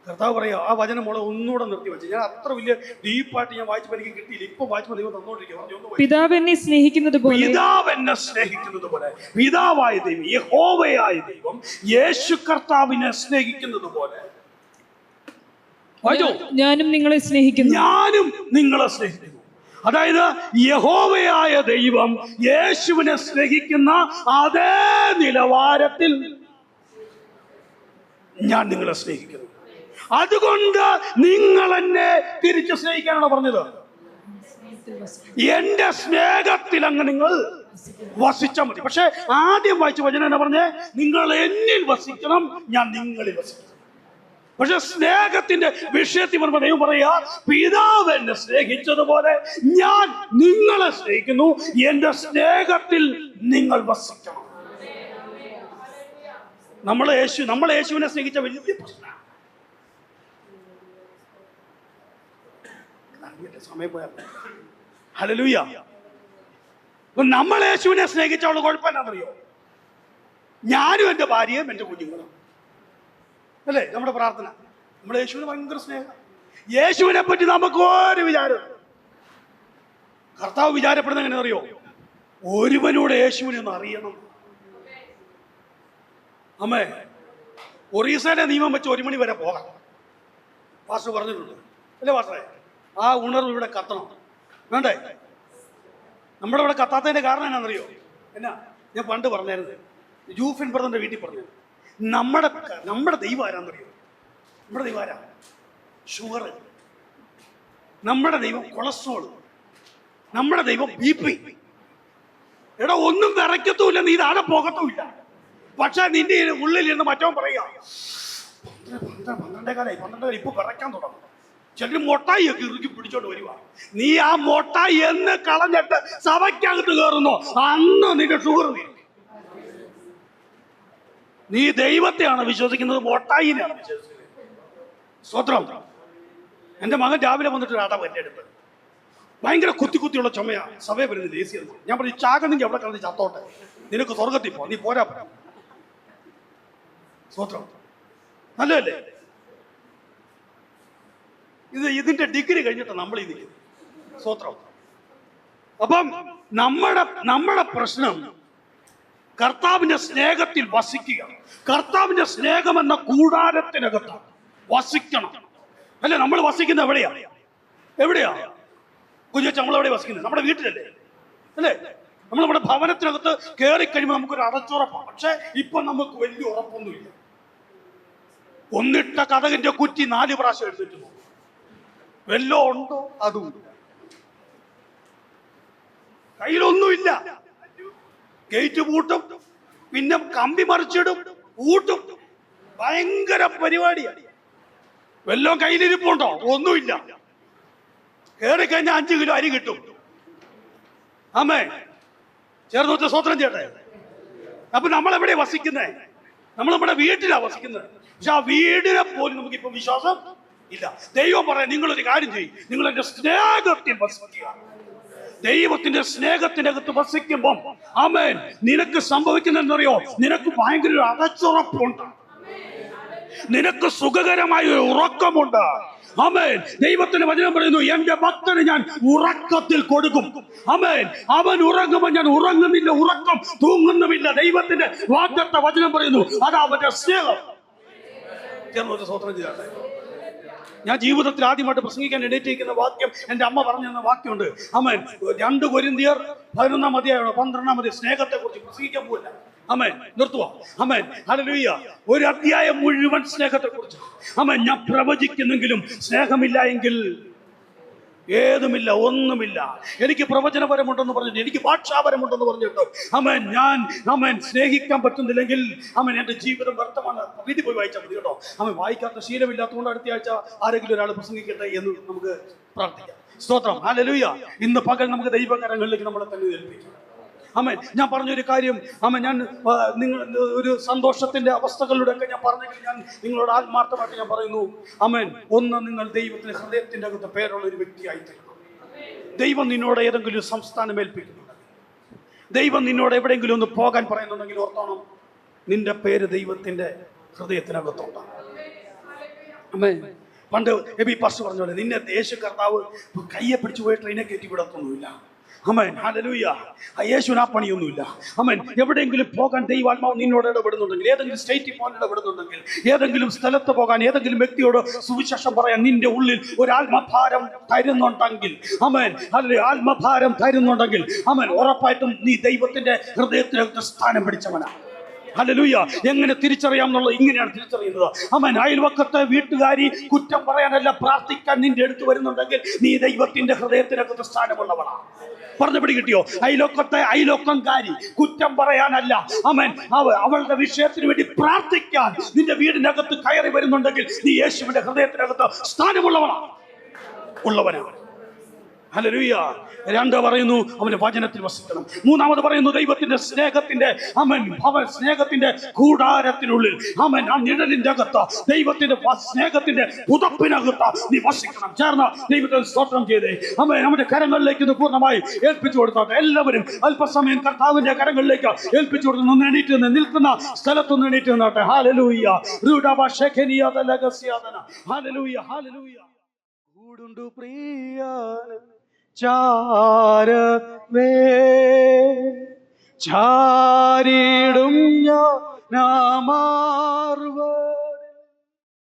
കർത്താവ് പറയാ ആ വചനം മോളെ ഒന്നുകൂടെ നിർത്തി വെച്ച്. ഞാൻ അത്ര വലിയ ഡീപ്പായിട്ട് ഞാൻ വായിച്ചപ്പോൾ എനിക്ക് കിട്ടിയില്ല. ഇപ്പൊ വായിച്ചപ്പോൾ ദൈവം തന്നോണ്ടിരിക്കുക. പിതാവ് എന്നെ സ്നേഹിക്കുന്നത് പോലെ, പിതാവ് എന്നെ സ്നേഹിക്കുന്നത് പോലെ, പിതാവായ ദൈവം, യഹോവയായ ദൈവം യേശു കർത്താവിനെ സ്നേഹിക്കുന്നത് പോലെ ഞാനും നിങ്ങളെ സ്നേഹിക്കുന്നു. ഞാനും നിങ്ങളെ സ്നേഹിക്കുന്നു. അതായത് യഹോവയായ ദൈവം യേശുവിനെ സ്നേഹിക്കുന്ന അതേ നിലവാരത്തിൽ ഞാൻ നിങ്ങളെ സ്നേഹിക്കുന്നു. അതുകൊണ്ട് നിങ്ങൾ എന്നെ തിരിച്ചു സ്നേഹിക്കാനാണ് പറഞ്ഞത്. എന്റെ സ്നേഹത്തിൽ അങ്ങ് നിങ്ങൾ വസിച്ചാൽ മതി. പക്ഷെ ആദ്യം വായിച്ച വചനം എന്നാ പറഞ്ഞേ? നിങ്ങൾ എന്നിൽ വസിക്കണം, ഞാൻ നിങ്ങളിൽ വസിക്കണം. പക്ഷെ സ്നേഹത്തിന്റെ വിഷയത്തിൽ വരുമ്പോൾ ദൈവം പറയാ, പിതാവ് എന്നെ സ്നേഹിച്ചതുപോലെ ഞാൻ നിങ്ങളെ സ്നേഹിക്കുന്നു, എന്റെ സ്നേഹത്തിൽ നിങ്ങൾ വസിക്കണം. നമ്മളെ യേശുവിനെ സ്നേഹിച്ച വലിയ പ്രശ്നമാണ്. സമയം പോയാ. ഹല്ലേലൂയ. നമ്മൾ യേശുവിനെ സ്നേഹിച്ചവള് കുഴപ്പം എന്നാണെന്നറിയോ? ഞാനും എൻ്റെ ഭാര്യയും എൻ്റെ കുഞ്ഞുങ്ങളും അല്ലേ നമ്മുടെ പ്രാർത്ഥന. നമ്മുടെ യേശുവിന് ഭയങ്കര സ്നേഹം. യേശുവിനെ പറ്റി നമുക്ക് ഒരു വിചാരം. കർത്താവ് വിചാരപ്പെടുന്ന എങ്ങനെ അറിയോ? ഒരുവനൂടെ യേശുവിനെ ഒന്ന് അറിയണം. അമ്മേ, ഒറീസയിലെ നിയമം വെച്ച് 1 മണി വരെ പോകാം. പാസ്റ്റർ പറഞ്ഞിട്ടുണ്ട് അല്ലേ പാസ്റ്ററെ? ആ ഉണർവ് ഇവിടെ കത്തണം. വേണ്ടേ? നമ്മുടെ ഇവിടെ കത്താത്തതിന്റെ കാരണം എന്നാണെന്നറിയോ? എന്നാ ഞാൻ പണ്ട് പറഞ്ഞായിരുന്നു, ജൂഫിൻ ബ്രദറിന്റെ വീട്ടിൽ പറഞ്ഞു, നമ്മുടെ ദൈവം ആരാന്നറിയോ? നമ്മുടെ ദൈവം ആരാ? ഷുഗർ. നമ്മുടെ ദൈവം കൊളസ്ട്രോൾ. നമ്മുടെ ദൈവം BP. എടാ, ഒന്നും വിറയ്ക്കത്തുമില്ല, നീ താഴെ പോകത്തുമില്ല. പക്ഷെ നിന്റെ ഉള്ളിലിരുന്ന് മറ്റവൻ പറയുക, 12 ഇപ്പൊ വിറയ്ക്കാൻ തുടങ്ങും. ചിലർ മൊട്ടായി ഒക്കെ ഇറുക്കി പിടിച്ചോണ്ട് വരുക. നീ ആ മൊട്ടായി എന്ന് കളഞ്ഞിട്ട് സഭയ്ക്കകത്ത് കയറുന്നു, അന്ന് നിന്റെ ഷുഗർ നീ. നീ ദൈവത്തെയാണ് വിശ്വസിക്കുന്നത്, മൊട്ടായിനെയാണ് വിശ്വസിക്കുന്നത്. സ്വത്രം. എൻ്റെ മകൻ രാവിലെ വന്നിട്ട് ഒരു അടവ് എൻ്റെ അടുത്ത് ഭയങ്കര കുത്തിയുള്ള ചുമയാ. സഭയെ വരുന്നത് ദേശീയ. ഞാൻ പറഞ്ഞു, ചാകണെങ്കിൽ അവിടെ കളഞ്ഞ് ചത്തോട്ടെ, നിനക്ക് സ്വർഗത്തിൽ പോ, നീ പോരാ. സ്വത്രം. നല്ലതല്ലേ? ഇതിന്റെ ഡിഗ്രി കഴിഞ്ഞിട്ട് നമ്മൾ ഈ നിൽക്കുന്നത്. സ്വത്രം. അപ്പം നമ്മുടെ പ്രശ്നം കർത്താവിന്റെ സ്നേഹത്തിൽ വസിക്കുക. കർത്താവിന്റെ സ്നേഹം എന്ന കൂടാരത്തിനകത്ത് വസിക്കണം. അല്ലെ? നമ്മൾ വസിക്കുന്നത് എവിടെയാ കുഞ്ഞുവെച്ച്? നമ്മളെവിടെ വസിക്കുന്നത്? നമ്മുടെ വീട്ടിലല്ലേ? അല്ലേ? നമ്മൾ നമ്മുടെ ഭവനത്തിനകത്ത് കയറി കഴിയുമ്പോൾ നമുക്കൊരു അടച്ചുറപ്പാണ്. പക്ഷെ ഇപ്പൊ നമുക്ക് വലിയ ഉറപ്പൊന്നുമില്ല. ഒന്നിട്ട കതകിന്റെ കുറ്റി 4 പ്രാവശ്യം എടുത്തിട്ട് പോകും. വല്ലോ ഉണ്ടോ? അതുമില്ല. കയ്യിലൊന്നുമില്ല. ഗേറ്റ് പൂട്ടും, പിന്നെ കമ്പി മറിച്ചിടും, പൂട്ടും. ഭയങ്കര പരിപാടിയാണ്. വല്ലോ കയ്യിലിരിപ്പുണ്ടോ? ഒന്നുമില്ല. കയറി കഴിഞ്ഞാൽ 5 കിലോ അരി കിട്ടും. അമ്മേ, ചേർന്ന് വെച്ച സ്വത്രം ചെയ്യട്ടെ. അപ്പൊ നമ്മളെവിടെ വസിക്കുന്നേ? നമ്മൾ നമ്മുടെ വീട്ടിലാണ് വസിക്കുന്നത്. പക്ഷെ ആ വീടിനെ പോലും നമുക്കിപ്പോ വിശ്വാസം ഇല്ല. ദൈവം പറയാം, നിങ്ങളൊരു കാര്യം ചെയ്യും, നിങ്ങൾ എന്റെ സ്നേഹത്തിൽ വസിക്കുക. ദൈവത്തിന്റെ സ്നേഹത്തിനകത്ത് വസിക്കുമ്പം ആമേൻ, നിനക്ക് സംഭവിക്കുന്നതെന്നറിയോ? നിനക്ക് ഭയങ്കര ഒരു അടച്ചുറപ്പുണ്ട്, നിനക്ക് സുഖകരമായ ഒരു ഉറക്കമുണ്ട്. ആമേൻ. ദൈവത്തിന്റെ വചനം പറയുന്നു, എന്റെ ഭക്തന് ഞാൻ ഉറക്കത്തിൽ കൊടുക്കും. ആമേൻ. അവൻ ഉറങ്ങുമ്പോൾ ഞാൻ ഉറങ്ങുന്നില്ല, ഉറക്കം തൂങ്ങുന്നുമില്ല. ദൈവത്തിന്റെ വാഗ്ദത്ത വചനം പറയുന്നു, അതാ അവന്റെ സ്നേഹം. സ്വതന്ത്രം ചെയ്യാട്ടെ. ഞാൻ ജീവിതത്തിൽ ആദ്യമായിട്ട് പ്രസംഗിക്കാൻ എണീറ്റിരിക്കുന്ന വാക്യം എൻ്റെ അമ്മ പറഞ്ഞു തന്ന വാക്യമുണ്ട്. ആമേൻ. 2 കൊരിന്ത്യർ 11-ാം അധ്യായം 12-ാം അധ്യായം സ്നേഹത്തെ കുറിച്ച് പ്രസംഗിക്കാൻ പോവില്ല. ആമേൻ. നിർത്തുവാ. ആമേൻ. ഹല്ലേലൂയ. ഒരു അധ്യായം മുഴുവൻ സ്നേഹത്തെ കുറിച്ച്. ആമേൻ. ഞാൻ പ്രവചിക്കുന്നെങ്കിലും സ്നേഹമില്ല എങ്കിൽ ഏതുമില്ല, ഒന്നുമില്ല. എനിക്ക് പ്രവചനപരമുണ്ടെന്ന് പറഞ്ഞിട്ട്, എനിക്ക് ഭാഷാപരമുണ്ടെന്ന് പറഞ്ഞിട്ട് ആമേൻ സ്നേഹിക്കാൻ പറ്റുന്നില്ലെങ്കിൽ ആമേൻ എൻ്റെ ജീവിതം വ്യർത്ഥമാണ്. വീട്ടിൽ പോയി വായിച്ചാൽ മതി കേട്ടോ. ആമേൻ. വായിക്കാത്ത ശീലമില്ലാത്തതുകൊണ്ട് അടുത്ത ആഴ്ച ആരെങ്കിലും ഒരാൾ പ്രസംഗിക്കട്ടെ എന്ന് നമുക്ക് പ്രാർത്ഥിക്കാം. സ്തോത്രം. ഹല്ലേലൂയ. ഇന്ന് പകൽ നമുക്ക് ദൈവകരങ്ങളിലേക്ക് നമ്മളെ തന്നെ ഏൽപ്പിക്കാം. ആമേൻ. ഞാൻ പറഞ്ഞൊരു കാര്യം, ആമേൻ, ഞാൻ നിങ്ങൾ ഒരു സന്തോഷത്തിന്റെ അവസ്ഥകളിലൂടെയൊക്കെ ഞാൻ പറഞ്ഞെങ്കിൽ ഞാൻ നിങ്ങളോട് ആത്മാർത്ഥമായിട്ട് ഞാൻ പറയുന്നു, ആമേൻ, ഒന്ന്, നിങ്ങൾ ദൈവത്തിന് ഹൃദയത്തിന്റെ അകത്ത് പേരുള്ള ഒരു വ്യക്തിയായി തീരണം. ദൈവം നിന്നോട് ഏതെങ്കിലും ഒരു സംസ്ഥാനം ഏൽപ്പിക്കുന്നുണ്ടെങ്കിൽ, ദൈവം നിന്നോട് എവിടെയെങ്കിലും ഒന്ന് പോകാൻ പറയുന്നുണ്ടെങ്കിൽ ഓർത്തോണം, നിന്റെ പേര് ദൈവത്തിന്റെ ഹൃദയത്തിനകത്തുണ്ടാകും. ആമേൻ. പണ്ട് എബി പാസ്റ്റർ പറഞ്ഞ പോലെ നിന്നെ യേശു കർത്താവ് കയ്യെ പിടിച്ചു പോയി ട്രെയിനെ കയറ്റി വിടത്തൊന്നുമില്ല. ആമേൻ, ഹല്ലേലൂയ. യേശുവിന് ആ പണിയൊന്നുമില്ല. ആമേൻ. എവിടെയെങ്കിലും പോകാൻ ദൈവാത്മാവ് നിന്നോട് ഇടപെടുന്നുണ്ടെങ്കിൽ, ഏതെങ്കിലും സ്റ്റേറ്റിൽ പോകാൻ ഇടപെടുന്നുണ്ടെങ്കിൽ, ഏതെങ്കിലും സ്ഥലത്ത് പോകാൻ, ഏതെങ്കിലും വ്യക്തിയോട് സുവിശേഷം പറയാൻ നിന്റെ ഉള്ളിൽ ഒരു ആത്മഭാരം തരുന്നുണ്ടെങ്കിൽ, ആമേൻ, ഹല്ലേലൂയ, ആത്മഭാരം തരുന്നുണ്ടെങ്കിൽ, ആമേൻ, ഉറപ്പായിട്ടും നീ ദൈവത്തിന്റെ ഹൃദയത്തിനകത്ത് സ്ഥാനം പിടിച്ചവനാണ്. ഹല്ലേലൂയ. എങ്ങനെ തിരിച്ചറിയാം എന്നുള്ളത് ഇങ്ങനെയാണ് തിരിച്ചറിയുന്നത്. ആമേൻ. അയൽവക്കത്തെ വീട്ടുകാരി കുറ്റം പറയാനല്ല, പ്രാർത്ഥിക്കാൻ നിന്റെ അടുത്ത് വരുന്നുണ്ടെങ്കിൽ നീ ദൈവത്തിന്റെ ഹൃദയത്തിനകത്ത് സ്ഥാനമുള്ളവളാണ്. പറഞ്ഞു പിടി കിട്ടിയോ? അയൽവക്കംകാരി കുറ്റം പറയാനല്ല, ആമേൻ, അവളുടെ വിഷയത്തിന് വേണ്ടി പ്രാർത്ഥിക്കാൻ നിന്റെ വീടിനകത്ത് കയറി വരുന്നുണ്ടെങ്കിൽ നീ യേശുവിന്റെ ഹൃദയത്തിനകത്ത് സ്ഥാനമുള്ളവളാണ്, ഉള്ളവനാണ്. ഹല്ലേലൂയ. രണ്ട് പറയുന്നു, അവന്റെ വചനത്തിൽ വസിക്കണം. മൂന്നാമത് പറയുന്നു, ദൈവത്തിന്റെ സ്നേഹത്തിന്റെ, ആമേൻ, സ്നേഹത്തിന്റെ കൂടാരത്തിനുള്ളിൽ, ആമേൻ, ആ നിഴലിന്റെ അകത്ത്, ദൈവത്തിന്റെ സ്നേഹത്തിന്റെ പുതപ്പിനകത്ത് നീ വസിക്കണം. ചേർന്ന് ദൈവത്തെ സ്തോത്രം ചെയ്തേ. ആമേൻ. നമ്മുടെ കരങ്ങളിലേക്ക് ഇത് പൂർണ്ണമായി ഏൽപ്പിച്ചു കൊടുത്തോട്ടെ. എല്ലാവരും അല്പസമയം കർത്താവിന്റെ കരങ്ങളിലേക്ക് ഏൽപ്പിച്ചു കൊടുത്തു. ഒന്ന് എണീറ്റ് നിൽക്കുന്ന സ്ഥലത്തൊന്ന് എണീറ്റ് നിന്നോട്ടെ. ഹല്ലേലൂയ. ഹല്ലേലൂയ. ഹല്ലേലൂയ. കൂടുണ്ടു പ്രിയൻ ചാരവേ ചാരി